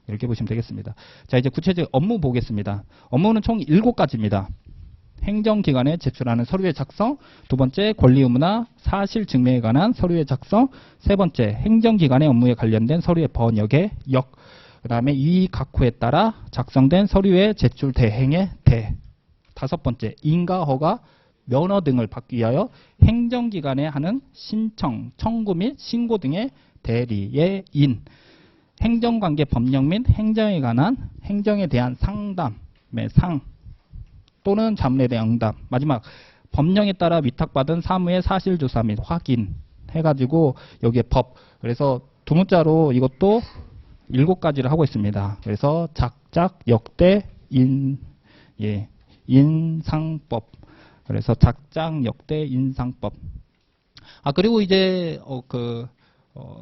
이렇게 보시면 되겠습니다. 자, 이제 구체적 업무 보겠습니다. 업무는 총 7가지입니다. 행정기관에 제출하는 서류의 작성, 두 번째 권리 의무나 사실 증명에 관한 서류의 작성, 세 번째 행정기관의 업무에 관련된 서류의 번역의 역, 그 다음에 이 각호에 따라 작성된 서류의 제출 대행의 대, 다섯 번째 인가, 허가, 면허 등을 받기 위하여 행정기관에 하는 신청, 청구 및 신고 등의 대리의 인, 행정관계 법령 및 행정에 관한 행정에 대한 상담의 상 또는 자문에 대한 응답. 마지막 법령에 따라 위탁받은 사무의 사실조사 및 확인 해가지고 여기에 법. 그래서 두 문자로 이것도 7가지를 하고 있습니다. 그래서 작작 역대 인상법. 그래서 작작 역대 인상법. 그리고 이제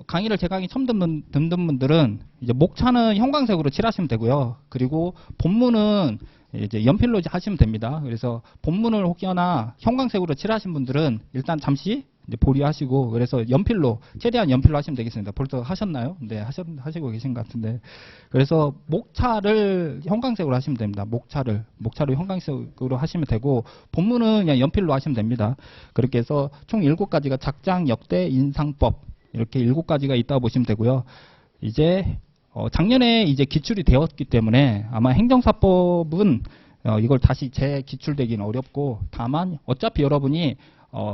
강의를 제 강의 처음 듣는 분들은 이제 목차는 형광색으로 칠하시면 되고요. 그리고 본문은 이제 연필로 하시면 됩니다. 그래서 본문을 혹여나 형광색으로 칠하신 분들은 일단 잠시 이제 보류하시고, 그래서 연필로, 최대한 연필로 하시면 되겠습니다. 벌써 하셨나요? 네, 하시고 계신 것 같은데. 그래서 목차를 형광색으로 하시면 됩니다. 목차를 형광색으로 하시면 되고, 본문은 그냥 연필로 하시면 됩니다. 그렇게 해서 총 7가지가 작작 역대 인상법, 이렇게 7가지가 있다고 보시면 되고요. 이제 작년에 이제 기출이 되었기 때문에 아마 행정사법은 이걸 다시 재기출되기는 어렵고, 다만 어차피 여러분이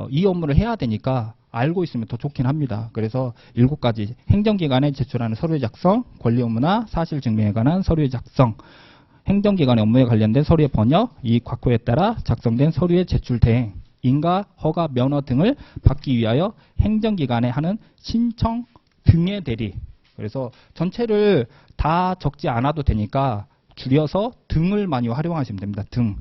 이 업무를 해야 되니까 알고 있으면 더 좋긴 합니다. 그래서 7가지 행정기관에 제출하는 서류의 작성, 권리 의무나 사실 증명에 관한 서류의 작성, 행정기관의 업무에 관련된 서류의 번역, 이 각호에 따라 작성된 서류의 제출 대행, 인가, 허가, 면허 등을 받기 위하여 행정기관에 하는 신청 등의 대리. 그래서 전체를 다 적지 않아도 되니까 줄여서 등을 많이 활용하시면 됩니다. 등.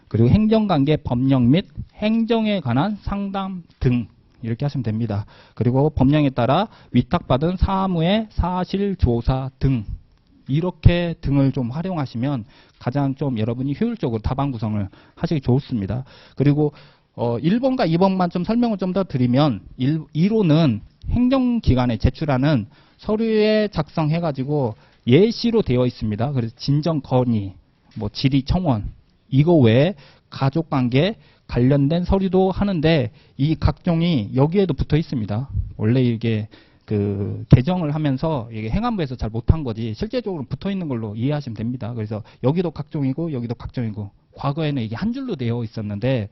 그리고 행정관계 법령 및 행정에 관한 상담 등. 이렇게 하시면 됩니다. 그리고 법령에 따라 위탁받은 사무의 사실조사 등. 이렇게 등을 좀 활용하시면 가장 좀 여러분이 효율적으로 답안 구성을 하시기 좋습니다. 그리고 1번과 2번만 좀 설명을 좀 더 드리면 1호는 행정기관에 제출하는 서류에 작성해가지고 예시로 되어 있습니다. 그래서 진정 건의, 질의 청원, 이거 외에 가족관계 관련된 서류도 하는데 이 각종이 여기에도 붙어 있습니다. 원래 이게 개정을 하면서 이게 행안부에서 잘 못한 거지 실제적으로 붙어 있는 걸로 이해하시면 됩니다. 그래서 여기도 각종이고 여기도 각종이고, 과거에는 이게 한 줄로 되어 있었는데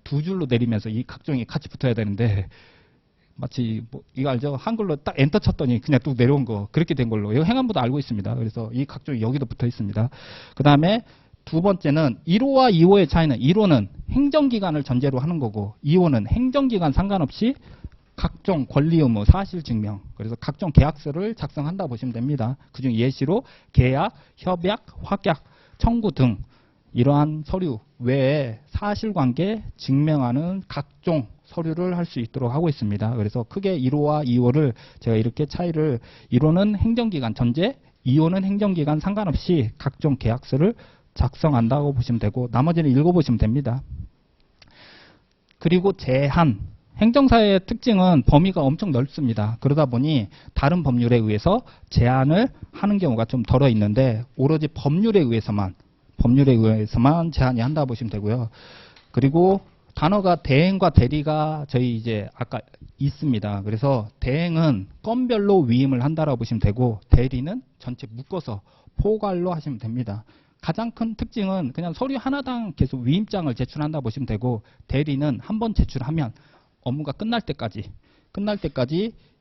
2줄로 내리면서 이 각종이 같이 붙어야 되는데 마치 이거 알죠? 한글로 딱 엔터 쳤더니 그냥 뚝 내려온 거, 그렇게 된 걸로. 이거 행안부도 알고 있습니다. 그래서 이 각종이 여기도 붙어 있습니다. 그 다음에 두 번째는 1호와 2호의 차이는, 1호는 행정기관을 전제로 하는 거고 2호는 행정기관 상관없이 각종 권리 의무, 사실 증명, 그래서 각종 계약서를 작성한다 보시면 됩니다. 그중 예시로 계약, 협약, 확약, 청구 등 이러한 서류 외에 사실관계 증명하는 각종 서류를 할 수 있도록 하고 있습니다. 그래서 크게 1호와 2호를 제가 이렇게 차이를, 1호는 행정기관 전제, 2호는 행정기관 상관없이 각종 계약서를 작성한다고 보시면 되고, 나머지는 읽어보시면 됩니다. 그리고 제한. 행정사의 특징은 범위가 엄청 넓습니다. 그러다 보니 다른 법률에 의해서 제한을 하는 경우가 좀 덜어 있는데 오로지 법률에 의해서만 제한이 한다 보시면 되고요. 그리고 단어가 대행과 대리가 저희 이제 아까 있습니다. 그래서 대행은 건별로 위임을 한다라고 보시면 되고, 대리는 전체 묶어서 포괄로 하시면 됩니다. 가장 큰 특징은 그냥 서류 하나당 계속 위임장을 제출한다 보시면 되고, 대리는 한번 제출하면 업무가 끝날 때까지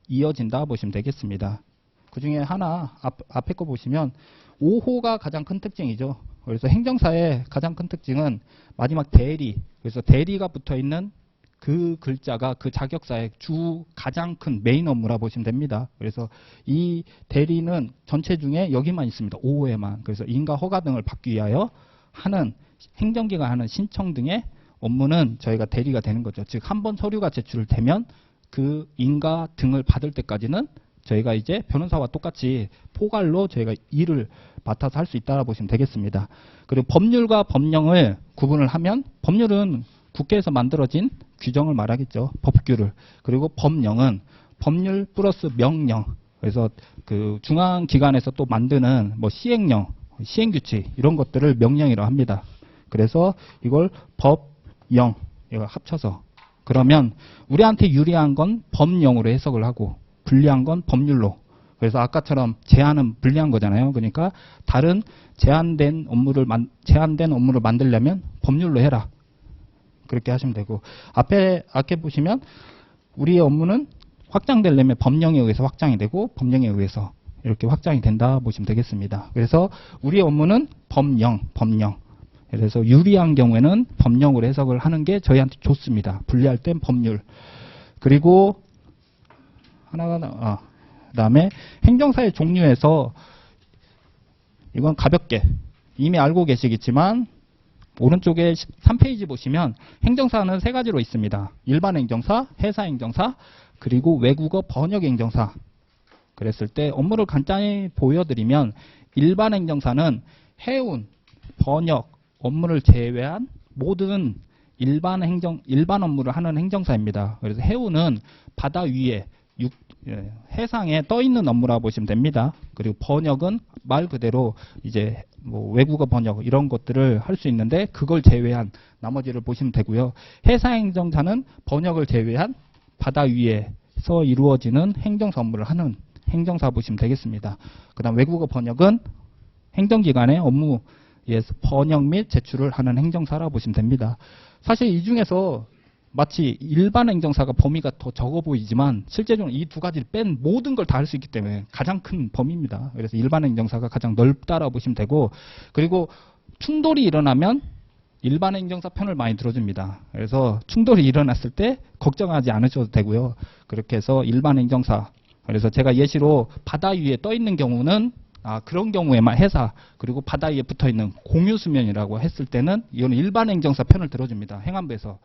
이어진다 보시면 되겠습니다. 그 중에 하나 앞에 거 보시면 5호가 가장 큰 특징이죠. 그래서 행정사의 가장 큰 특징은 마지막 대리, 그래서 대리가 붙어 있는 그 글자가 그 자격사의 주 가장 큰 메인 업무라 보시면 됩니다. 그래서 이 대리는 전체 중에 여기만 있습니다. 5호에만. 그래서 인가 허가 등을 받기 위하여 하는 행정기관 하는 신청 등의 업무는 저희가 대리가 되는 거죠. 즉 한 번 서류가 제출되면 그 인가 등을 받을 때까지는 저희가 이제 변호사와 똑같이 포괄로 저희가 일을 맡아서 할 수 있다고 보시면 되겠습니다. 그리고 법률과 법령을 구분을 하면 법률은 국회에서 만들어진 규정을 말하겠죠. 법규를. 그리고 법령은 법률 플러스 명령. 그래서 그 중앙기관에서 또 만드는 뭐 시행령, 시행규칙 이런 것들을 명령이라고 합니다. 그래서 이걸 법령 이거 합쳐서 그러면 우리한테 유리한 건 법령으로 해석을 하고 불리한 건 법률로. 그래서 아까처럼 제한은 불리한 거잖아요. 그러니까 다른 제한된 업무를 만들려면 법률로 해라. 그렇게 하시면 되고 앞에 보시면 우리의 업무는 확장되려면 법령에 의해서 확장이 되고 법령에 의해서 이렇게 확장이 된다 보시면 되겠습니다. 그래서 우리의 업무는 법령. 그래서 유리한 경우에는 법령으로 해석을 하는 게 저희한테 좋습니다. 불리할 땐 법률. 그리고 그다음에 행정사의 종류에서 이건 가볍게 이미 알고 계시겠지만 오른쪽에 3페이지 보시면 행정사는 세 가지로 있습니다. 일반 행정사, 회사 행정사, 그리고 외국어 번역 행정사. 그랬을 때 업무를 간단히 보여드리면 일반 행정사는 해운, 번역, 업무를 제외한 모든 일반 업무를 하는 행정사입니다. 그래서 해운은 바다 위에 해상에 떠 있는 업무라고 보시면 됩니다. 그리고 번역은 말 그대로 이제 뭐 외국어 번역 이런 것들을 할 수 있는데 그걸 제외한 나머지를 보시면 되고요. 해상 행정사는 번역을 제외한 바다 위에서 이루어지는 행정사 업무를 하는 행정사 보시면 되겠습니다. 그다음 외국어 번역은 행정기관의 업무에서 번역 및 제출을 하는 행정사라고 보시면 됩니다. 사실 이 중에서 마치 일반 행정사가 범위가 더 적어 보이지만 실제적으로 이 두 가지를 뺀 모든 걸 다 할 수 있기 때문에 가장 큰 범위입니다. 그래서 일반 행정사가 가장 넓다라고 보시면 되고 그리고 충돌이 일어나면 일반 행정사 편을 많이 들어줍니다. 그래서 충돌이 일어났을 때 걱정하지 않으셔도 되고요. 그렇게 해서 일반 행정사 그래서 제가 예시로 바다 위에 떠 있는 경우는 그런 경우에만 해사 그리고 바다 위에 붙어 있는 공유수면이라고 했을 때는 이거는 일반 행정사 편을 들어줍니다. 행안부에서.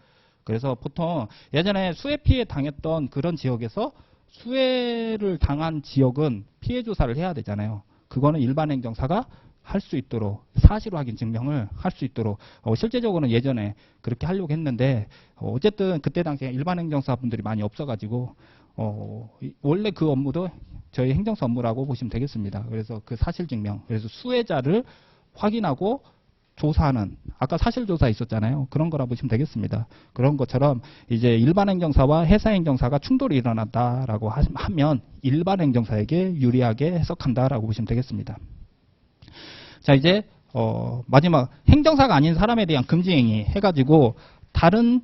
그래서 보통 예전에 수해 피해 당했던 그런 지역에서 수해를 당한 지역은 피해 조사를 해야 되잖아요. 그거는 일반 행정사가 할 수 있도록 사실 확인 증명을 할 수 있도록 실제적으로는 예전에 그렇게 하려고 했는데 어쨌든 그때 당시에 일반 행정사분들이 많이 없어가지고 원래 그 업무도 저희 행정사 업무라고 보시면 되겠습니다. 그래서 그 사실 증명 그래서 수혜자를 확인하고 조사하는 아까 사실조사 있었잖아요. 그런 거라 보시면 되겠습니다. 그런 것처럼 이제 일반 행정사와 회사 행정사가 충돌이 일어났다라고 하면 일반 행정사에게 유리하게 해석한다라고 보시면 되겠습니다. 자 이제 마지막 행정사가 아닌 사람에 대한 금지행위 해가지고 다른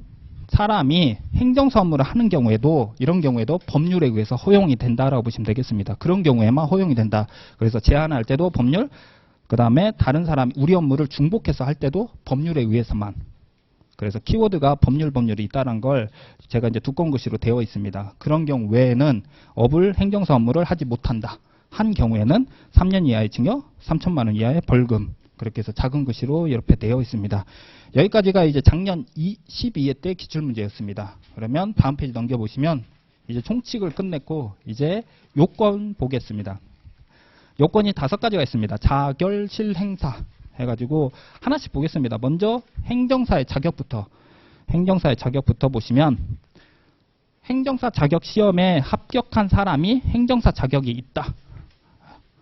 사람이 행정사 업무를 하는 경우에도 이런 경우에도 법률에 의해서 허용이 된다라고 보시면 되겠습니다. 그런 경우에만 허용이 된다. 그래서 제한할 때도 법률 그 다음에 다른 사람이 우리 업무를 중복해서 할 때도 법률에 의해서만. 그래서 키워드가 법률이 있다는 걸 제가 이제 두꺼운 글씨로 되어 있습니다. 그런 경우 외에는 업을 행정사 업무를 하지 못한다. 한 경우에는 3년 이하의 징역, 3천만 원 이하의 벌금. 그렇게 해서 작은 글씨로 이렇게 되어 있습니다. 여기까지가 이제 작년 12회 때 기출문제였습니다. 그러면 다음 페이지 넘겨보시면 이제 총칙을 끝냈고 이제 요건 보겠습니다. 요건이 5가지가 있습니다. 자결, 실행사 해가지고 하나씩 보겠습니다. 먼저 행정사의 자격부터 보시면 행정사 자격 시험에 합격한 사람이 행정사 자격이 있다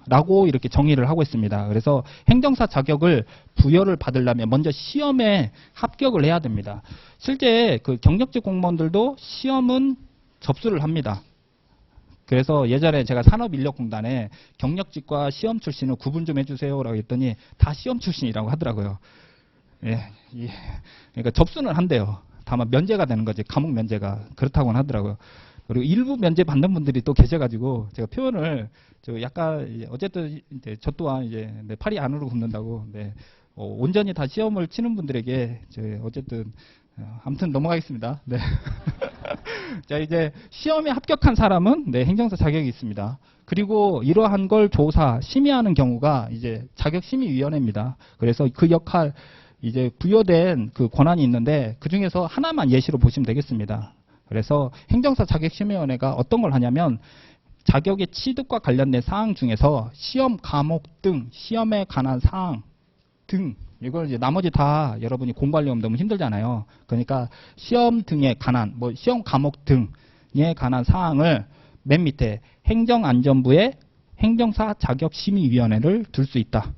라고 이렇게 정의를 하고 있습니다. 그래서 행정사 자격을 부여를 받으려면 먼저 시험에 합격을 해야 됩니다. 실제 그 경력직 공무원들도 시험은 접수를 합니다. 그래서 예전에 제가 산업인력공단에 경력직과 시험 출신을 구분 좀 해주세요라고 했더니 다 시험 출신이라고 하더라고요. 그러니까 접수는 한대요. 다만 면제가 되는 거지. 과목 면제가. 그렇다고는 하더라고요. 그리고 일부 면제 받는 분들이 또 계셔가지고 제가 표현을 약간 어쨌든 이제 저 또한 이제 팔이 안으로 굽는다고 온전히 다 시험을 치는 분들에게 어쨌든 아무튼 넘어가겠습니다. 네. 자, 이제 시험에 합격한 사람은 행정사 자격이 있습니다. 그리고 이러한 걸 조사, 심의하는 경우가 이제 자격심의위원회입니다. 그래서 그 역할 이제 부여된 그 권한이 있는데 그 중에서 하나만 예시로 보시면 되겠습니다. 그래서 행정사 자격심의위원회가 어떤 걸 하냐면 자격의 취득과 관련된 사항 중에서 시험 과목 등 시험에 관한 사항 등 이걸 이제 나머지 다 여러분이 공부하려면 너무 힘들잖아요. 그러니까 시험 등에 관한 시험 과목 등에 관한 사항을 맨 밑에 행정안전부의 행정사 자격심의위원회를 둘 수 있다.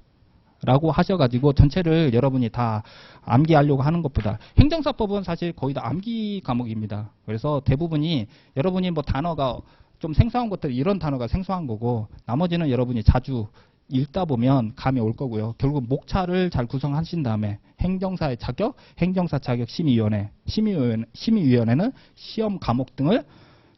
라고 하셔가지고 전체를 여러분이 다 암기하려고 하는 것보다 행정사법은 사실 거의 다 암기 과목입니다. 그래서 대부분이 여러분이 단어가 좀 생소한 것들 이런 단어가 생소한 거고 나머지는 여러분이 자주 읽다 보면 감이 올 거고요. 결국 목차를 잘 구성하신 다음에 행정사의 자격, 행정사 자격 심의위원회, 심의위원회는 시험 과목 등을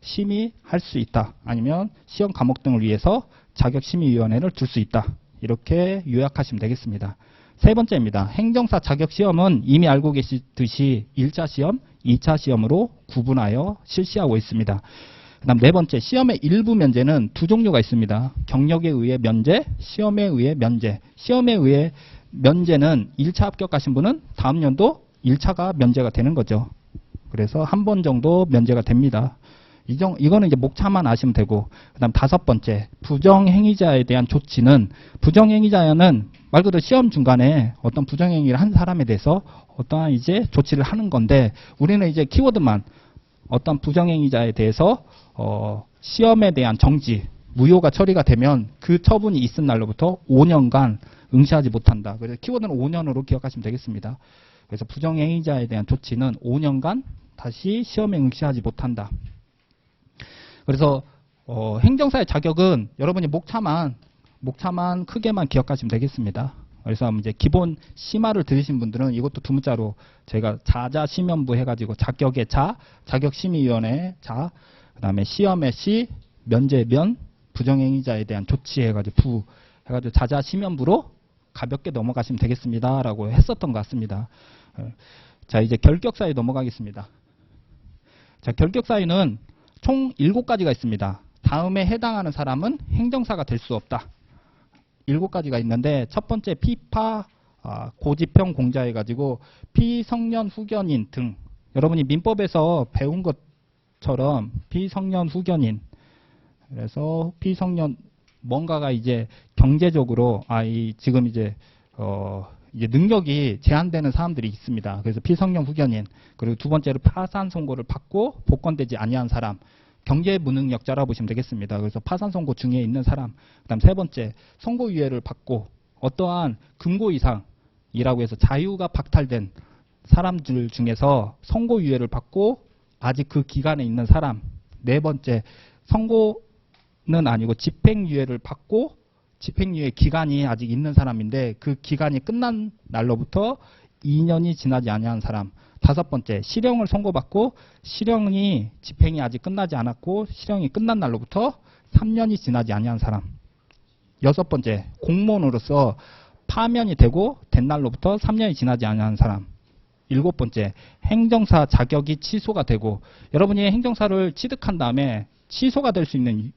심의할 수 있다. 아니면 시험 과목 등을 위해서 자격 심의위원회를 둘 수 있다. 이렇게 요약하시면 되겠습니다. 세 번째입니다. 행정사 자격 시험은 이미 알고 계시듯이 1차 시험, 2차 시험으로 구분하여 실시하고 있습니다. 그다음 네 번째, 시험의 일부 면제는 두 종류가 있습니다. 경력에 의해 면제, 시험에 의해 면제. 시험에 의해 면제는 1차 합격하신 분은 다음 연도 1차가 면제가 되는 거죠. 그래서 한 번 정도 면제가 됩니다. 이거는 이제 목차만 아시면 되고, 그다음 다섯 번째, 부정행위자에 대한 조치는 부정행위자는 말 그대로 시험 중간에 어떤 부정행위를 한 사람에 대해서 어떠한 이제 조치를 하는 건데 우리는 이제 키워드만 어떤 부정행위자에 대해서 시험에 대한 정지, 무효가 처리가 되면 그 처분이 있은 날로부터 5년간 응시하지 못한다. 그래서 키워드는 5년으로 기억하시면 되겠습니다. 그래서 부정행위자에 대한 조치는 5년간 다시 시험에 응시하지 못한다. 그래서 행정사의 자격은 여러분이 목차만 크게만 기억하시면 되겠습니다. 그래서 이제 기본 심화를 들으신 분들은 이것도 두 문자로 제가 자자심연부 해가지고 자격의 자, 자격심의위원회 자, 그다음에 시험의 시, 면제 면, 부정행위자에 대한 조치 해가지고 부 해가지고 자자심연부로 가볍게 넘어가시면 되겠습니다라고 했었던 것 같습니다. 자, 이제 결격사유 넘어가겠습니다. 자, 결격사유는 총 7가지가 있습니다. 다음에 해당하는 사람은 행정사가 될 수 없다. 7가지가 있는데 첫 번째 피파 고지평 공자 해가지고 피성년 후견인 등 여러분이 민법에서 배운 것처럼 피성년 후견인 그래서 피성년 뭔가가 이제 경제적으로 지금 이제 능력이 제한되는 사람들이 있습니다. 그래서 피성년 후견인 그리고 두 번째로 파산 선고를 받고 복권되지 아니한 사람 경제 무능력자라 보시면 되겠습니다. 그래서 파산 선고 중에 있는 사람 그다음 세 번째 선고유예를 받고 어떠한 금고 이상이라고 해서 자유가 박탈된 사람들 중에서 선고유예를 받고 아직 그 기간에 있는 사람 네 번째 선고는 아니고 집행유예를 받고 집행유예 기간이 아직 있는 사람인데 그 기간이 끝난 날로부터 2년이 지나지 아니한 사람 다섯 번째 실형을 선고받고 실형이 집행이 아직 끝나지 않았고 실형이 끝난 날로부터 3년이 지나지 아니한 사람 여섯 번째 공무원으로서 파면이 되고 된 날로부터 3년이 지나지 아니한 사람 일곱 번째 행정사 자격이 취소가 되고 여러분이 행정사를 취득한 다음에 취소가 될 수 있는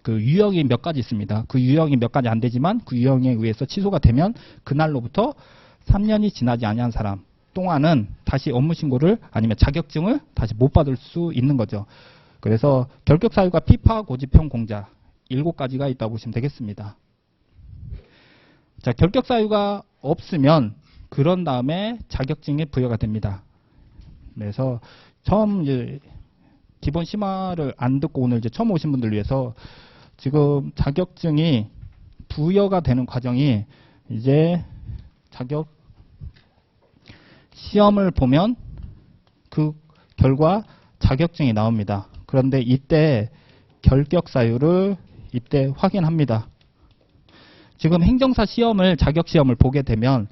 그 유형이 몇 가지 있습니다. 그 유형이 몇 가지 안 되지만 그 유형에 의해서 취소가 되면 그날로부터 3년이 지나지 아니한 사람 동안은 다시 업무 신고를 아니면 자격증을 다시 못 받을 수 있는 거죠. 그래서 결격 사유가 피파 고지평 공자 7가지가 있다고 보시면 되겠습니다. 자, 결격 사유가 없으면 그런 다음에 자격증이 부여가 됩니다. 그래서 처음 이제 기본 심화를 안 듣고 오늘 이제 처음 오신 분들 위해서 지금 자격증이 부여가 되는 과정이 이제 자격 시험을 보면 그 결과 자격증이 나옵니다. 그런데 이때 결격 사유를 이때 확인합니다. 지금 행정사 시험을 자격 시험을 보게 되면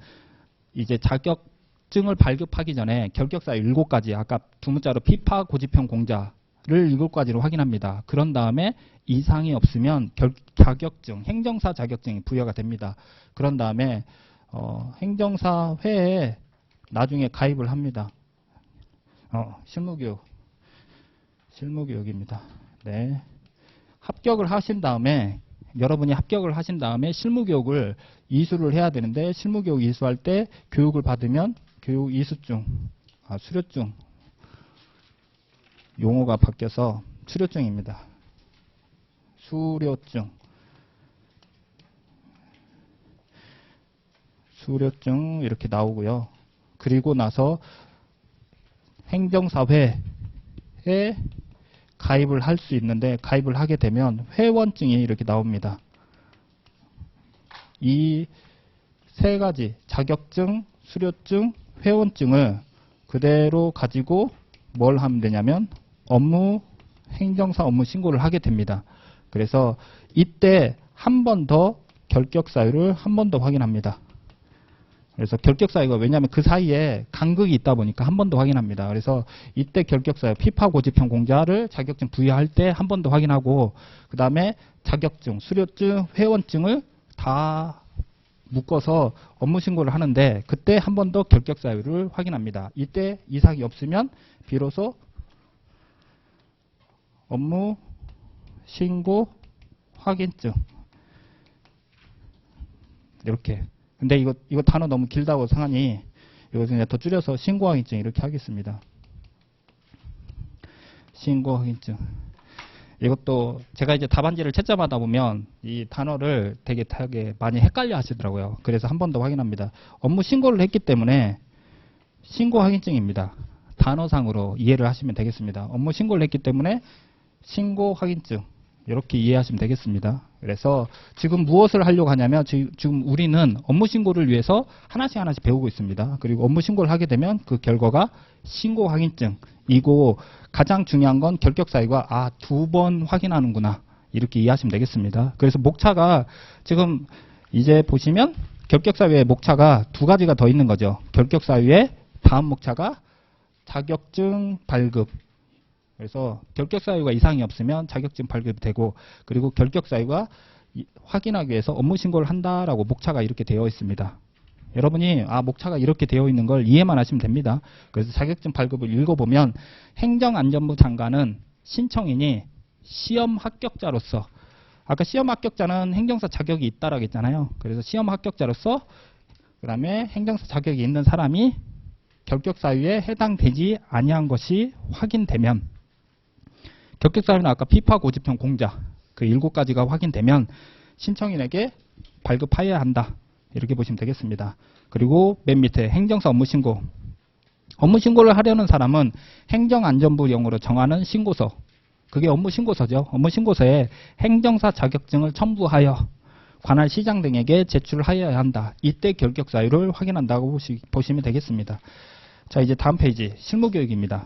이제 자격증을 발급하기 전에 결격 사유 7가지 아까 두 문자로 피파 고지평 공자 7가지로 확인합니다. 그런 다음에 이상이 없으면 자격증, 행정사 자격증이 부여가 됩니다. 그런 다음에 행정사 회에 나중에 가입을 합니다. 실무교육입니다. 네. 합격을 하신 다음에 여러분이 합격을 하신 다음에 실무교육을 이수를 해야 되는데 실무교육 이수할 때 교육을 받으면 교육 이수증, 수료증 용어가 바뀌어서 수료증입니다. 수료증 이렇게 나오고요. 그리고 나서 행정사회에 가입을 할 수 있는데 가입을 하게 되면 회원증이 이렇게 나옵니다. 이 3가지 자격증, 수료증, 회원증을 그대로 가지고 뭘 하면 되냐면 행정사 업무 신고를 하게 됩니다. 그래서 이때 한 번 더 결격 사유를 한 번 더 확인합니다. 그래서 결격 사유가 왜냐하면 그 사이에 간극이 있다 보니까 한 번 더 확인합니다. 그래서 이때 결격 사유 피파 고지편 공자를 자격증 부여할 때 한 번 더 확인하고 그 다음에 자격증, 수료증, 회원증을 다 묶어서 업무 신고를 하는데 그때 한 번 더 결격 사유를 확인합니다. 이때 이상이 없으면 비로소 업무 신고 확인증 이렇게. 근데 이거 단어 너무 길다고 생각하니 이거 그냥 더 줄여서 신고 확인증 이렇게 하겠습니다. 신고 확인증. 이것도 제가 이제 답안지를 채점하다 보면 이 단어를 되게 많이 헷갈려 하시더라고요. 그래서 한 번 더 확인합니다. 업무 신고를 했기 때문에 신고 확인증입니다. 단어상으로 이해를 하시면 되겠습니다. 업무 신고를 했기 때문에 신고 확인증 이렇게 이해하시면 되겠습니다. 그래서 지금 무엇을 하려고 하냐면 지금 우리는 업무 신고를 위해서 하나씩 배우고 있습니다. 그리고 업무 신고를 하게 되면 그 결과가 신고 확인증이고 가장 중요한 건 결격 사유가 2번 확인하는구나 이렇게 이해하시면 되겠습니다. 그래서 목차가 지금 이제 보시면 결격 사유의 목차가 2가지가 더 있는 거죠. 결격 사유의 다음 목차가 자격증 발급. 그래서 결격 사유가 이상이 없으면 자격증 발급이 되고 그리고 결격 사유가 확인하기 위해서 업무 신고를 한다라고 목차가 이렇게 되어 있습니다. 여러분이 목차가 이렇게 되어 있는 걸 이해만 하시면 됩니다. 그래서 자격증 발급을 읽어보면 행정안전부 장관은 신청인이 시험 합격자로서 아까 시험 합격자는 행정사 자격이 있다라고 했잖아요. 그래서 시험 합격자로서 그 다음에 행정사 자격이 있는 사람이 결격 사유에 해당되지 아니한 것이 확인되면 결격 사유는 아까 피파 고지편 공자 그 7가지가 확인되면 신청인에게 발급하여야 한다. 이렇게 보시면 되겠습니다. 그리고 맨 밑에 행정사 업무 신고. 업무 신고를 하려는 사람은 행정안전부령으로 정하는 신고서. 그게 업무 신고서죠. 업무 신고서에 행정사 자격증을 첨부하여 관할 시장 등에게 제출하여야 한다. 이때 결격 사유를 확인한다고 보시면 되겠습니다. 자, 이제 다음 페이지 실무교육입니다.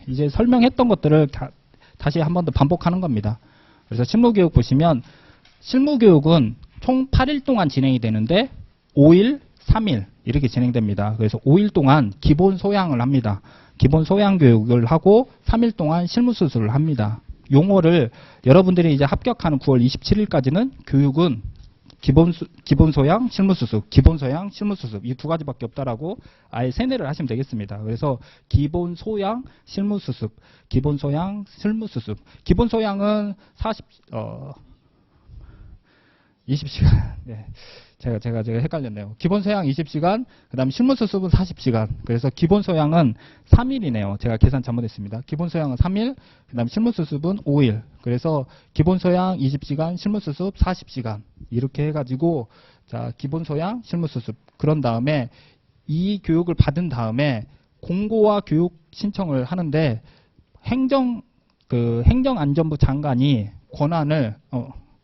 이제 설명했던 것들을 다시 한 번 더 반복하는 겁니다. 그래서 실무교육 보시면 실무교육은 총 8일 동안 진행이 되는데 5일, 3일 이렇게 진행됩니다. 그래서 5일 동안 기본 소양을 합니다. 기본 소양 교육을 하고 3일 동안 실무 수술을 합니다. 용어를 여러분들이 이제 합격하는 9월 27일까지는 교육은 기본 소양, 실무 수습, 기본 소양, 실무 수습 이 2가지밖에 없다라고 아예 세뇌를 하시면 되겠습니다. 그래서 기본 소양, 실무 수습, 기본 소양, 실무 수습. 기본 소양은 20시간. 네. 제가 헷갈렸네요. 기본 소양 20시간, 그 다음에 실무 수습은 40시간. 그래서 기본 소양은 3일이네요. 제가 계산 잘못했습니다. 기본 소양은 3일, 그 다음에 실무 수습은 5일. 그래서 기본 소양 20시간, 실무 수습 40시간. 이렇게 해가지고, 자, 기본 소양, 실무 수습. 그런 다음에 이 교육을 받은 다음에 공고와 교육 신청을 하는데 행정안전부 장관이 권한을,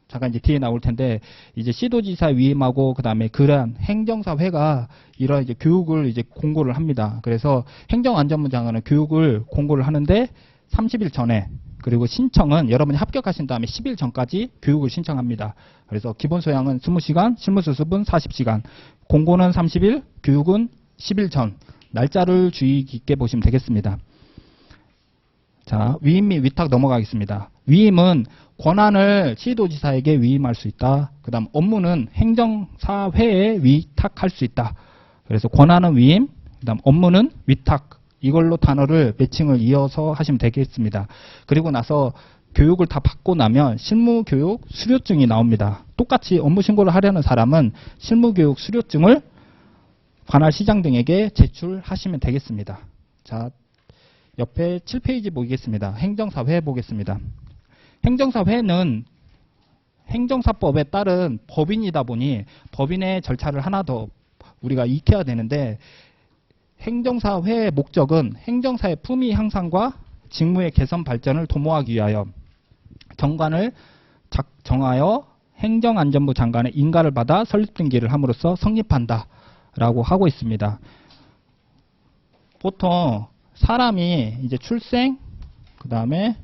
잠깐 이제 뒤에 나올 텐데 이제 시도지사 위임하고 그다음에 그러한 행정사회가 이런 이제 교육을 이제 공고를 합니다. 그래서 행정안전부 장관은 교육을 공고를 하는데 30일 전에 그리고 신청은 여러분이 합격하신 다음에 10일 전까지 교육을 신청합니다. 그래서 기본 소양은 20시간, 실무 수습은 40시간, 공고는 30일, 교육은 10일 전. 날짜를 주의 깊게 보시면 되겠습니다. 자, 위임 및 위탁 넘어가겠습니다. 위임은 권한을 시도지사에게 위임할 수 있다. 그 다음 업무는 행정사회에 위탁할 수 있다. 그래서 권한은 위임, 그 다음 업무는 위탁. 이걸로 단어를 매칭을 이어서 하시면 되겠습니다. 그리고 나서 교육을 다 받고 나면 실무교육 수료증이 나옵니다. 똑같이 업무 신고를 하려는 사람은 실무교육 수료증을 관할 시장 등에게 제출하시면 되겠습니다. 자, 옆에 7페이지 보겠습니다. 행정사회 보겠습니다. 행정사회는 행정사법에 따른 법인이다 보니 법인의 절차를 하나 더 우리가 익혀야 되는데, 행정사회의 목적은 행정사의 품위 향상과 직무의 개선 발전을 도모하기 위하여 정관을 정하여 행정안전부 장관의 인가를 받아 설립 등기를 함으로써 성립한다 라고 하고 있습니다. 보통 사람이 이제 출생, 그 다음에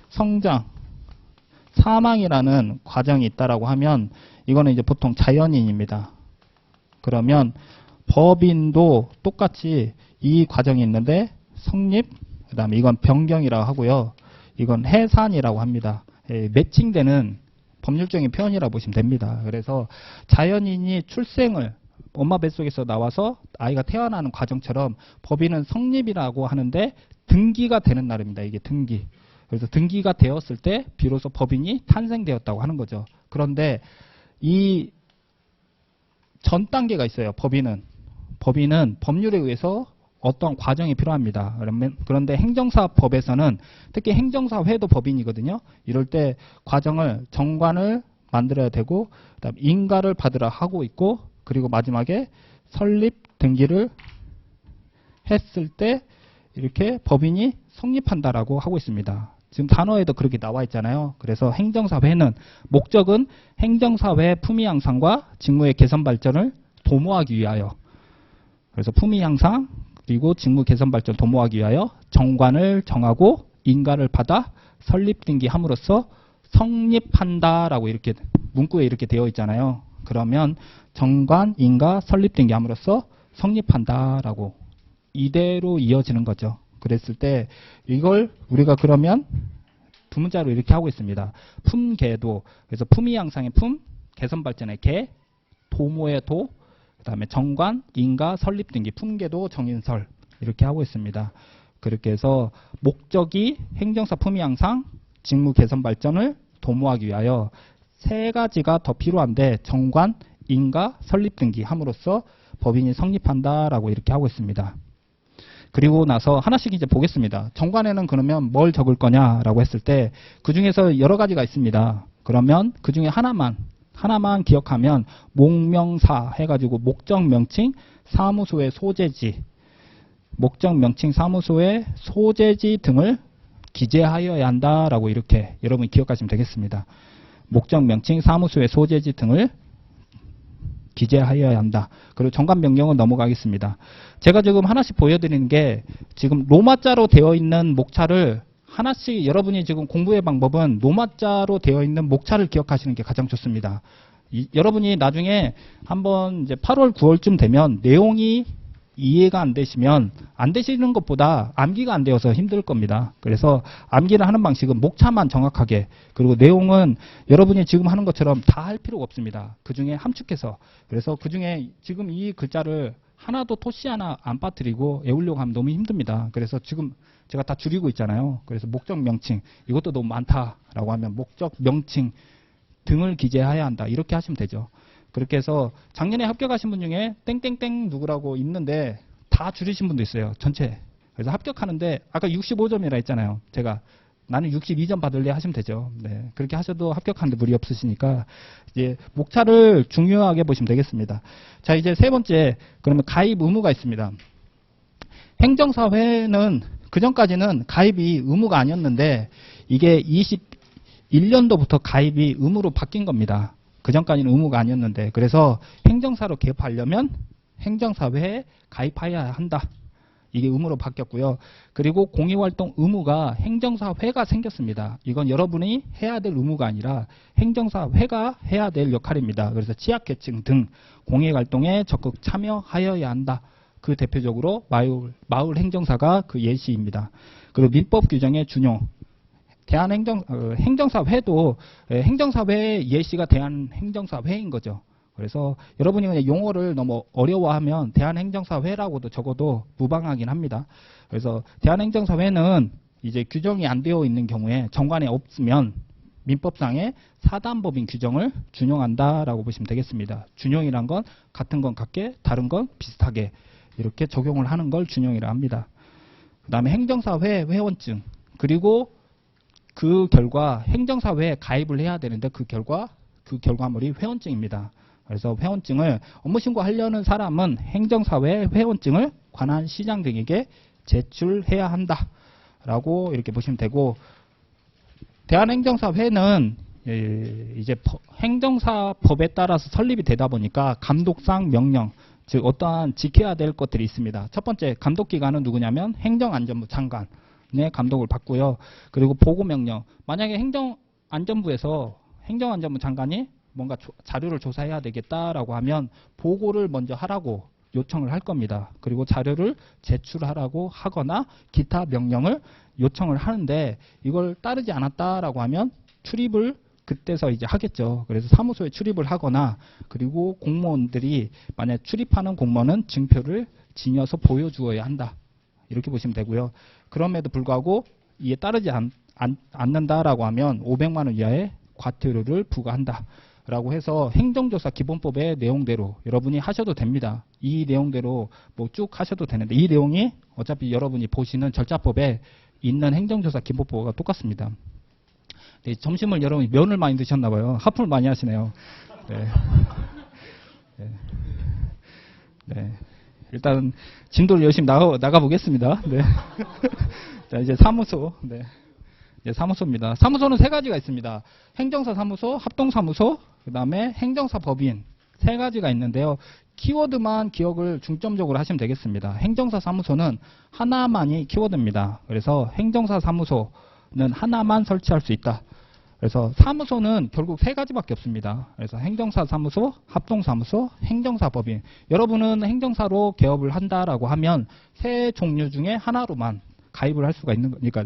성장, 사망이라는 과정이 있다라고 하면 이거는 이제 보통 자연인입니다. 그러면 법인도 똑같이 이 과정이 있는데 성립, 그 다음에 이건 변경이라고 하고요. 이건 해산이라고 합니다. 매칭되는 법률적인 표현이라고 보시면 됩니다. 그래서 자연인이 출생을 엄마 뱃속에서 나와서 아이가 태어나는 과정처럼 법인은 성립이라고 하는데 등기가 되는 날입니다. 이게 등기. 그래서 등기가 되었을 때 비로소 법인이 탄생되었다고 하는 거죠. 그런데 이 전 단계가 있어요. 법인은 법률에 의해서 어떤 과정이 필요합니다. 그런데 행정사법에서는 특히 행정사회도 법인이거든요. 이럴 때 과정을 정관을 만들어야 되고, 그다음 인가를 받으라 하고 있고, 그리고 마지막에 설립 등기를 했을 때 이렇게 법인이 성립한다라고 하고 있습니다. 지금 단어에도 그렇게 나와 있잖아요. 그래서 행정사회는 목적은 행정사회 품위 향상과 직무의 개선 발전을 도모하기 위하여, 그래서 품위 향상 그리고 직무 개선 발전 도모하기 위하여 정관을 정하고 인가를 받아 설립 등기함으로써 성립한다라고 이렇게 문구에 이렇게 되어 있잖아요. 그러면 정관, 인가, 설립 등기함으로써 성립한다라고 이대로 이어지는 거죠. 그랬을 때 이걸 우리가 그러면 두 문자로 이렇게 하고 있습니다. 품개도, 그래서 품위 향상의 품, 개선 발전의 개, 도모의 도, 그 다음에 정관, 인가, 설립 등기, 품개도, 정인설 이렇게 하고 있습니다. 그렇게 해서 목적이 행정사 품위 향상, 직무 개선 발전을 도모하기 위하여 세 가지가 더 필요한데 정관, 인가, 설립 등기 함으로써 법인이 성립한다라고 이렇게 하고 있습니다. 그리고 나서 하나씩 이제 보겠습니다. 정관에는 그러면 뭘 적을 거냐라고 했을 때 그 중에서 여러 가지가 있습니다. 그러면 그 중에 하나만 기억하면 목명사 해가지고 목적 명칭 사무소의 소재지, 목적 명칭 사무소의 소재지 등을 기재하여야 한다라고 이렇게 여러분이 기억하시면 되겠습니다. 목적 명칭 사무소의 소재지 등을 기재하여야 한다. 그리고 정관 변경은 넘어가겠습니다. 제가 지금 하나씩 보여드리는 게 지금 로마자로 되어 있는 목차를 하나씩 여러분이 지금 공부의 방법은 로마자로 되어 있는 목차를 기억하시는 게 가장 좋습니다. 여러분이 나중에 한번 이제 8월, 9월쯤 되면 내용이 이해가 안 되시면 안 되시는 것보다 암기가 안 되어서 힘들 겁니다. 그래서 암기를 하는 방식은 목차만 정확하게, 그리고 내용은 여러분이 지금 하는 것처럼 다 할 필요가 없습니다. 그 중에 함축해서, 그래서 그 중에 지금 이 글자를 하나도 토시 하나 안 빠뜨리고 외우려고 하면 너무 힘듭니다. 그래서 지금 제가 다 줄이고 있잖아요. 그래서 목적 명칭 이것도 너무 많다라고 하면 목적 명칭 등을 기재해야 한다 이렇게 하시면 되죠. 그렇게 해서 작년에 합격하신 분 중에 땡땡땡 누구라고 있는데 다 줄이신 분도 있어요. 전체. 그래서 합격하는데 아까 65점이라 했잖아요. 제가 나는 62점 받을래 하시면 되죠. 네, 그렇게 하셔도 합격하는데 무리 없으시니까 이제 목차를 중요하게 보시면 되겠습니다. 자, 이제 세 번째, 그러면 가입 의무가 있습니다. 행정사회는 그전까지는 가입이 의무가 아니었는데 이게 21년도부터 가입이 의무로 바뀐 겁니다. 그전까지는 의무가 아니었는데, 그래서 행정사로 개업하려면 행정사회에 가입해야 한다. 이게 의무로 바뀌었고요. 그리고 공익활동 의무가 행정사회가 생겼습니다. 이건 여러분이 해야 될 의무가 아니라 행정사회가 해야 될 역할입니다. 그래서 취약계층 등 공익활동에 적극 참여하여야 한다. 그 대표적으로 마을 행정사가 그 예시입니다. 그리고 민법 규정의 준용. 행정사회도 행정사회의 예시가 대한행정사회인 거죠. 그래서 여러분이 그냥 용어를 너무 어려워하면 대한행정사회라고도 적어도 무방하긴 합니다. 그래서 대한행정사회는 이제 규정이 안 되어 있는 경우에 정관에 없으면 민법상의 사단법인 규정을 준용한다라고 보시면 되겠습니다. 준용이란 건 같은 건 같게, 다른 건 비슷하게 이렇게 적용을 하는 걸 준용이라 합니다. 그 다음에 행정사회 회원증, 그리고 그 결과 행정사회에 가입을 해야 되는데 그 결과물이 회원증입니다. 그래서 회원증을 업무신고하려는 사람은 행정사회 회원증을 관할 시장 등에게 제출해야 한다라고 이렇게 보시면 되고, 대한행정사회는 이제 행정사법에 따라서 설립이 되다 보니까 감독상 명령, 즉 어떠한 지켜야 될 것들이 있습니다. 첫 번째 감독기관은 누구냐면 행정안전부 장관의 감독을 받고요. 그리고 보고명령, 만약에 행정안전부에서 행정안전부 장관이 뭔가 자료를 조사해야 되겠다라고 하면 보고를 먼저 하라고 요청을 할 겁니다. 그리고 자료를 제출하라고 하거나 기타 명령을 요청을 하는데, 이걸 따르지 않았다라고 하면 출입을 그때서 이제 하겠죠. 그래서 사무소에 출입을 하거나, 그리고 공무원들이 만약 출입하는 공무원은 증표를 지녀서 보여주어야 한다. 이렇게 보시면 되고요. 그럼에도 불구하고 이에 따르지 않는다라고 하면 500만 원 이하의 과태료를 부과한다. 라고 해서 행정조사 기본법의 내용대로 여러분이 하셔도 됩니다. 이 내용대로 뭐 쭉 하셔도 되는데, 이 내용이 어차피 여러분이 보시는 절차법에 있는 행정조사 기본법과 똑같습니다. 네, 점심을 여러분이 면을 많이 드셨나 봐요. 하품을 많이 하시네요. 네. 네. 네. 일단 진도를 열심히 나가 보겠습니다. 네. 자, 이제 사무소. 네. 이제 사무소입니다. 사무소는 세 가지가 있습니다. 행정사 사무소, 합동사무소, 그 다음에 행정사 법인, 세 가지가 있는데요. 키워드만 기억을 중점적으로 하시면 되겠습니다. 행정사 사무소는 하나만이 키워드입니다. 그래서 행정사 사무소는 하나만 설치할 수 있다. 그래서 사무소는 결국 세 가지밖에 없습니다. 그래서 행정사 사무소, 합동사무소, 행정사 법인. 여러분은 행정사로 개업을 한다라고 하면 세 종류 중에 하나로만 가입을 할 수가 있는 거니까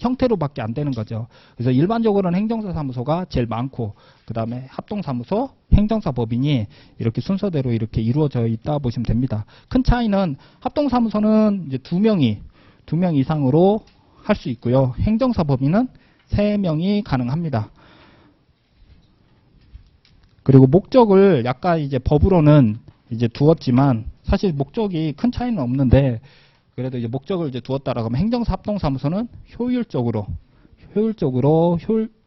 형태로밖에 안 되는 거죠. 그래서 일반적으로는 행정사 사무소가 제일 많고, 그 다음에 합동사무소, 행정사 법인이 이렇게 순서대로 이렇게 이루어져 있다 보시면 됩니다. 큰 차이는 합동사무소는 이제 2명 이상으로 할 수 있고요. 행정사 법인은 3명이 가능합니다. 그리고 목적을 약간 이제 법으로는 이제 두었지만 사실 목적이 큰 차이는 없는데, 그래도 이제 목적을 이제 두었다라고 하면 행정사 합동사무소는 효율적으로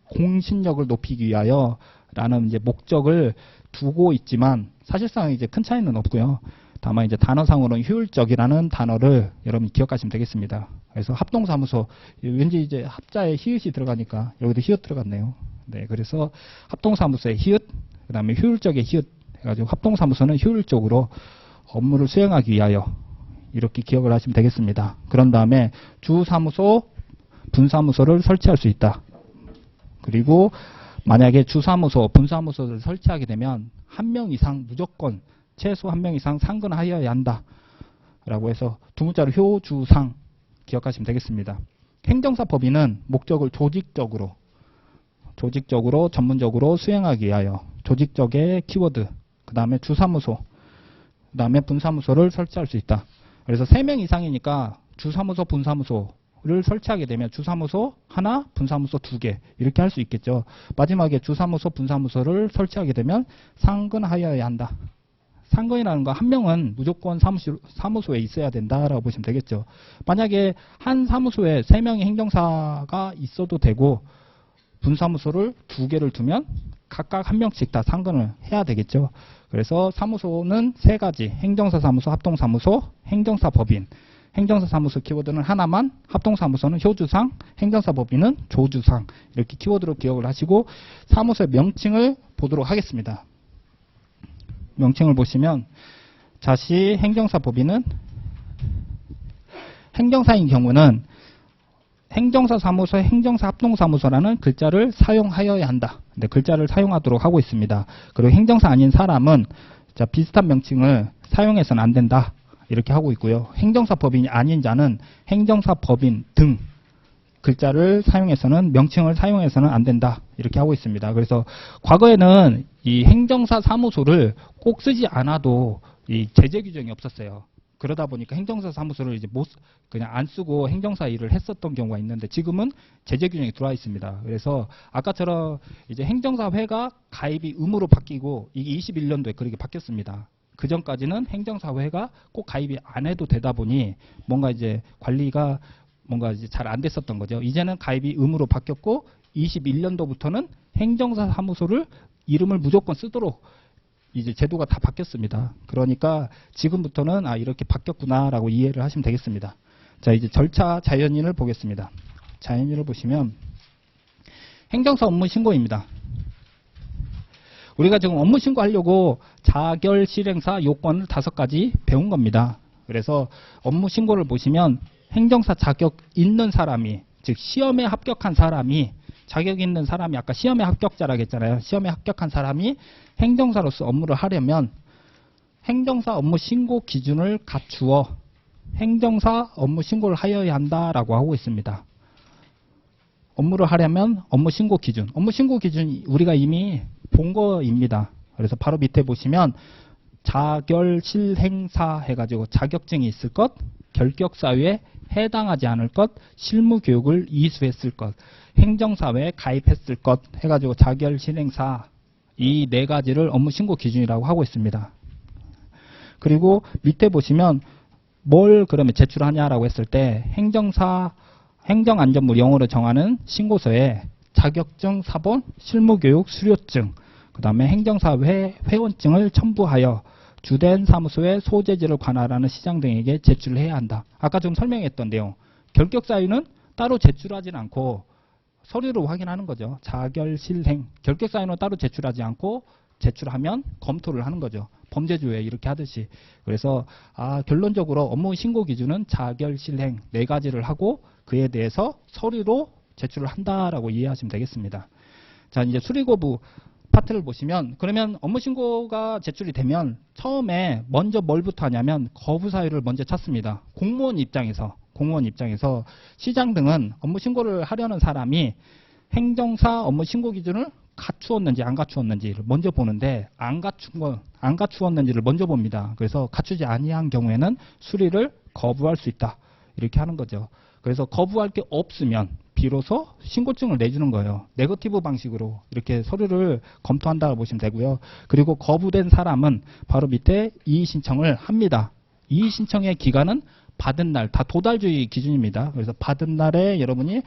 공신력을 높이기 위하여 라는 이제 목적을 두고 있지만, 사실상 이제 큰 차이는 없고요. 다만 이제 단어상으로는 효율적이라는 단어를 여러분이 기억하시면 되겠습니다. 그래서 합동사무소, 왠지 이제 합자에 히읗이 들어가니까 여기도 히읗 들어갔네요. 네, 그래서 합동사무소에 히읗, 그 다음에 효율적의 히읗 해가지고 합동사무소는 효율적으로 업무를 수행하기 위하여 이렇게 기억을 하시면 되겠습니다. 그런 다음에 주사무소, 분사무소를 설치할 수 있다. 그리고 만약에 주사무소, 분사무소를 설치하게 되면 1명 이상 무조건 최소 1명 이상 상근하여야 한다. 라고 해서 두 문자로 효주상 기억하시면 되겠습니다. 행정사 법인은 목적을 조직적으로 전문적으로 수행하기 위하여 조직적의 키워드, 그 다음에 주사무소, 그 다음에 분사무소를 설치할 수 있다. 그래서 3명 이상이니까 주사무소, 분사무소를 설치하게 되면 주사무소 하나, 분사무소 2개 이렇게 할 수 있겠죠. 마지막에 주사무소, 분사무소를 설치하게 되면 상근하여야 한다. 상근이라는 거 1명은 무조건 사무소에 있어야 된다라고 보시면 되겠죠. 만약에 한 사무소에 3명의 행정사가 있어도 되고 분사무소를 2개를 두면 각각 1명씩 다 상근을 해야 되겠죠. 그래서 사무소는 3가지, 행정사 사무소, 합동사무소, 행정사 법인. 행정사 사무소 키워드는 하나만, 합동사무소는 효주상, 행정사 법인은 조주상. 이렇게 키워드로 기억을 하시고 사무소의 명칭을 보도록 하겠습니다. 명칭을 보시면 자시 행정사 법인은 행정사인 경우는 행정사 사무소, 행정사 합동사무소라는 글자를 사용하여야 한다. 네, 글자를 사용하도록 하고 있습니다. 그리고 행정사 아닌 사람은 비슷한 명칭을 사용해서는 안 된다. 이렇게 하고 있고요. 행정사 법인이 아닌 자는 행정사 법인 등 글자를 사용해서는 명칭을 사용해서는 안 된다. 이렇게 하고 있습니다. 그래서 과거에는 이 행정사 사무소를 꼭 쓰지 않아도 이 제재 규정이 없었어요. 그러다 보니까 행정사 사무소를 이제 그냥 안 쓰고 행정사 일을 했었던 경우가 있는데 지금은 제재 규정이 들어와 있습니다. 그래서 아까처럼 이제 행정사회가 가입이 의무로 바뀌고 이게 21년도에 그렇게 바뀌었습니다. 그 전까지는 행정사회가 꼭 가입이 안 해도 되다 보니 뭔가 이제 관리가 뭔가 이제 잘 안 됐었던 거죠. 이제는 가입이 의무로 바뀌었고 21년도부터는 행정사 사무소를 이름을 무조건 쓰도록 이제 제도가 다 바뀌었습니다. 그러니까 지금부터는 이렇게 바뀌었구나라고 이해를 하시면 되겠습니다. 자, 이제 절차 자연인을 보겠습니다. 자연인을 보시면 행정사 업무 신고입니다. 우리가 지금 업무 신고하려고 자결 실행사 요건을 5가지 배운 겁니다. 그래서 업무 신고를 보시면 행정사 자격 있는 사람이, 즉 시험에 합격한 사람이, 자격 있는 사람이 아까 시험에 합격자라고 했잖아요. 시험에 합격한 사람이 행정사로서 업무를 하려면 행정사 업무 신고 기준을 갖추어 행정사 업무 신고를 하여야 한다라고 하고 있습니다. 업무를 하려면 업무 신고 기준. 업무 신고 기준 우리가 이미 본 거입니다. 그래서 바로 밑에 보시면 자결 실행사 해가지고 자격증이 있을 것, 결격사유에 해당하지 않을 것, 실무교육을 이수했을 것, 행정사회에 가입했을 것 해가지고 자결 실행사 이 4가지를 업무 신고 기준이라고 하고 있습니다. 그리고 밑에 보시면 뭘 그러면 제출하냐라고 했을 때 행정안전부 영어로 정하는 신고서에 자격증, 사본, 실무교육, 수료증, 그 다음에 행정사회 회원증을 첨부하여 주된 사무소의 소재지를 관할하는 시장 등에게 제출을 해야 한다. 아까 좀 설명했던 내용. 결격사유는 따로 제출하지는 않고 서류로 확인하는 거죠. 자결 실행. 결격사유는 따로 제출하지 않고 제출하면 검토를 하는 거죠. 범죄조회 이렇게 하듯이. 그래서 결론적으로 업무 신고 기준은 자결 실행 4가지를 하고 그에 대해서 서류로 제출을 한다라고 이해하시면 되겠습니다. 자, 이제 수리거부 파트를 보시면 그러면 업무 신고가 제출이 되면 처음에 먼저 뭘부터 하냐면 거부 사유를 먼저 찾습니다. 공무원 입장에서 시장 등은 업무 신고를 하려는 사람이 행정사 업무 신고 기준을 갖추었는지 안 갖추었는지를 먼저 보는데 안 갖추었는지를 먼저 봅니다. 그래서 갖추지 아니한 경우에는 수리를 거부할 수 있다. 이렇게 하는 거죠. 그래서 거부할 게 없으면 비로소 신고증을 내주는 거예요. 네거티브 방식으로 이렇게 서류를 검토한다고 보시면 되고요. 그리고 거부된 사람은 바로 밑에 이의 신청을 합니다. 이의 신청의 기간은 받은 날, 다 도달주의 기준입니다. 그래서 받은 날에 여러분이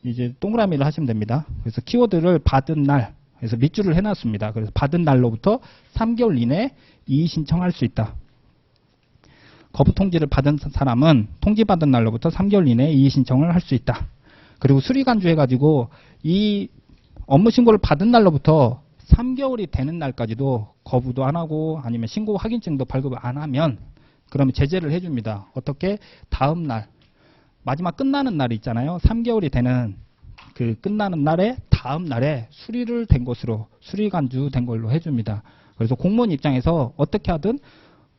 이제 동그라미를 하시면 됩니다. 그래서 키워드를 받은 날, 그래서 밑줄을 해놨습니다. 그래서 받은 날로부터 3개월 이내에 이의 신청할 수 있다. 거부 통지를 받은 사람은 통지받은 날로부터 3개월 이내에 이의 신청을 할 수 있다. 그리고 수리간주 해가지고 이 업무 신고를 받은 날로부터 3개월이 되는 날까지도 거부도 안 하고 아니면 신고 확인증도 발급을 안 하면 그러면 제재를 해줍니다. 어떻게? 다음 날, 마지막 끝나는 날이 있잖아요. 3개월이 되는 그 끝나는 날에 다음 날에 수리를 된 것으로 수리간주 된 걸로 해줍니다. 그래서 공무원 입장에서 어떻게 하든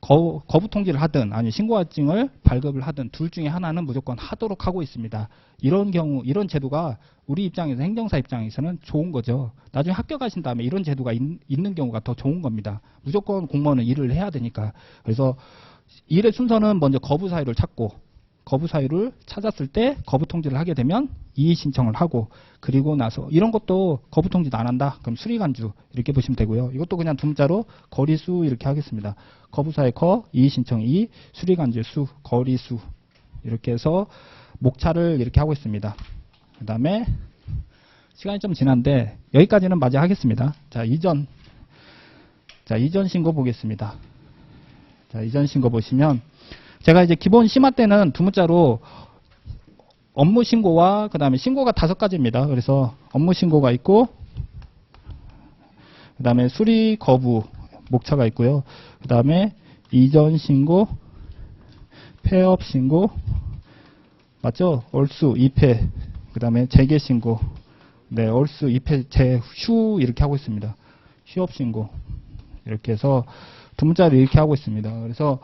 거부 통지를 하든 아니 신고증을 발급을 하든 둘 중에 하나는 무조건 하도록 하고 있습니다. 이런 경우 이런 제도가 우리 입장에서 행정사 입장에서는 좋은 거죠. 나중에 합격하신 다음에 이런 제도가 있는 경우가 더 좋은 겁니다. 무조건 공무원은 일을 해야 되니까. 그래서 일의 순서는 먼저 거부 사유를 찾고 거부 사유를 찾았을 때 거부 통지를 하게 되면 이의 신청을 하고 그리고 나서 이런 것도 거부 통지도 안 한다. 그럼 수리간주 이렇게 보시면 되고요. 이것도 그냥 두 문자로 거리수 이렇게 하겠습니다. 거부 사유 거, 이의 신청 이, 수리간주 수, 거리수 이렇게 해서 목차를 이렇게 하고 있습니다. 그 다음에 시간이 좀 지난데 여기까지는 마저 하겠습니다. 자, 이전 신고 보겠습니다. 자, 이전 신고 보시면 제가 이제 기본 심화 때는 두 문자로 업무 신고와 그 다음에 신고가 5가지입니다. 그래서 업무 신고가 있고 그 다음에 수리 거부 목차가 있고요. 그 다음에 이전 신고, 폐업 신고, 맞죠? 얼수, 2폐, 그 다음에 재개 신고, 네, 얼수, 2폐, 재휴 이렇게 하고 있습니다. 휴업 신고 이렇게 해서 두 문자를 이렇게 하고 있습니다. 그래서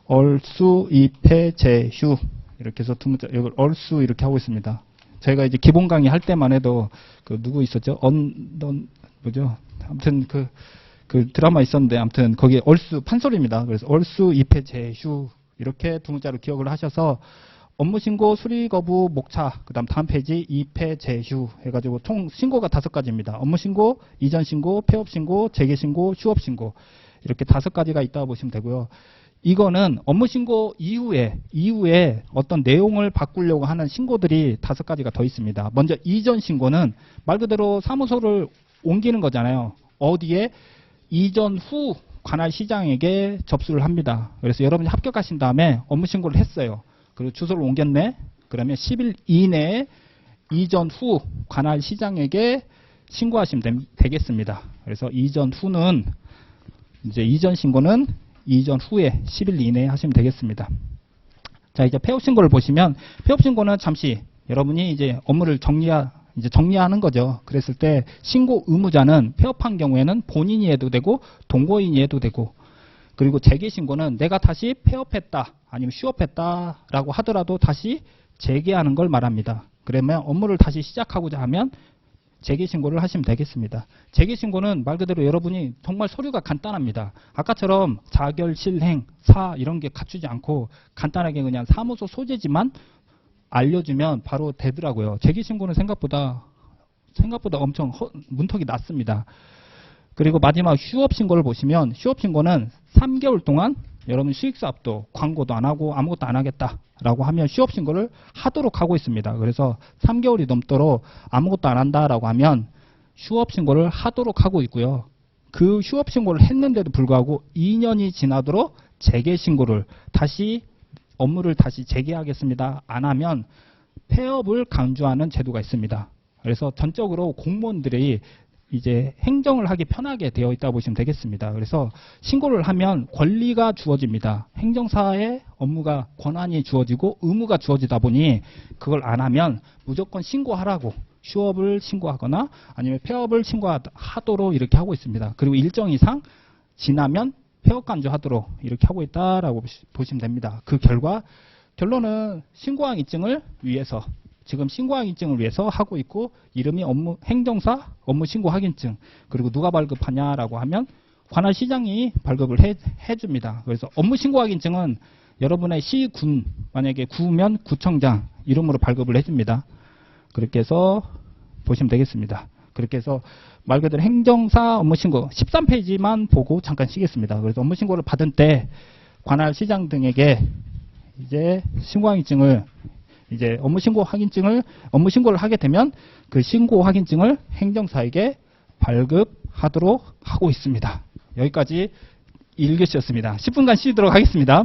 얼수, 2폐, 재휴 이렇게 해서 두 문자, 이걸 얼수 이렇게 하고 있습니다. 저희가 이제 기본 강의 할 때만 해도 그 누구 있었죠? 뭐죠? 아무튼 그 드라마 있었는데 아무튼 거기에 얼수 판소리입니다. 그래서 얼수 입회 제휴 이렇게 두 문자로 기억을 하셔서 업무 신고, 수리 거부, 목차, 그다음 다음 페이지 입회 제휴 해가지고 총 신고가 5가지입니다. 업무 신고, 이전 신고, 폐업 신고, 재개 신고, 휴업 신고 이렇게 5가지가 있다고 보시면 되고요. 이거는 업무 신고 이후에 어떤 내용을 바꾸려고 하는 신고들이 5가지가 더 있습니다. 먼저 이전 신고는 말 그대로 사무소를 옮기는 거잖아요. 어디에? 이전 후 관할 시장에게 접수를 합니다. 그래서 여러분이 합격하신 다음에 업무 신고를 했어요. 그리고 주소를 옮겼네. 그러면 10일 이내에 이전 후 관할 시장에게 신고하시면 되겠습니다. 그래서 이전 후는 이제 이전 신고는 이전 후에 10일 이내에 하시면 되겠습니다. 자, 이제 폐업 신고를 보시면 폐업 신고는 잠시 여러분이 이제 업무를 정리하는 거죠. 그랬을 때 신고 의무자는 폐업한 경우에는 본인이 해도 되고 동거인이 해도 되고, 그리고 재개 신고는 내가 다시 폐업했다 아니면 휴업했다라고 하더라도 다시 재개하는 걸 말합니다. 그러면 업무를 다시 시작하고자 하면 재개 신고를 하시면 되겠습니다. 재개 신고는 말 그대로 여러분이 정말 서류가 간단합니다. 아까처럼 자결, 실행, 사 이런 게 갖추지 않고 간단하게 그냥 사무소 소재지만 알려주면 바로 되더라고요. 재개 신고는 생각보다 엄청 문턱이 낮습니다. 그리고 마지막 휴업 신고를 보시면 휴업 신고는 3개월 동안 여러분 수익사업도 광고도 안 하고 아무것도 안 하겠다라고 하면 휴업 신고를 하도록 하고 있습니다. 그래서 3개월이 넘도록 아무것도 안 한다라고 하면 휴업 신고를 하도록 하고 있고요. 그 휴업 신고를 했는데도 불구하고 2년이 지나도록 재개 신고를 업무를 다시 재개하겠습니다. 안 하면 폐업을 강조하는 제도가 있습니다. 그래서 전적으로 공무원들이 이제 행정을 하기 편하게 되어 있다고 보시면 되겠습니다. 그래서 신고를 하면 권리가 주어집니다. 행정사의 업무가 권한이 주어지고 의무가 주어지다 보니 그걸 안 하면 무조건 신고하라고 휴업을 신고하거나 아니면 폐업을 신고하도록 이렇게 하고 있습니다. 그리고 일정 이상 지나면 폐업 간주하도록 이렇게 하고 있다라고 보시면 됩니다. 그 결론은 신고항 인증을 위해서 지금 신고항 인증을 위해서 하고 있고, 이름이 행정사 업무 신고 확인증, 그리고 누가 발급하냐라고 하면 관할 시장이 발급을 해줍니다. 그래서 업무 신고 확인증은 여러분의 시군, 만약에 구면 구청장 이름으로 발급을 해줍니다. 그렇게 해서 보시면 되겠습니다. 그렇게 해서 말 그대로 행정사 업무 신고 13페이지만 보고 잠깐 쉬겠습니다. 그래서 업무 신고를 받은 때 관할 시장 등에게 이제 신고 확인증을 업무 신고를 하게 되면 그 신고 확인증을 행정사에게 발급하도록 하고 있습니다. 여기까지 1교시였습니다. 10분간 쉬도록 하겠습니다.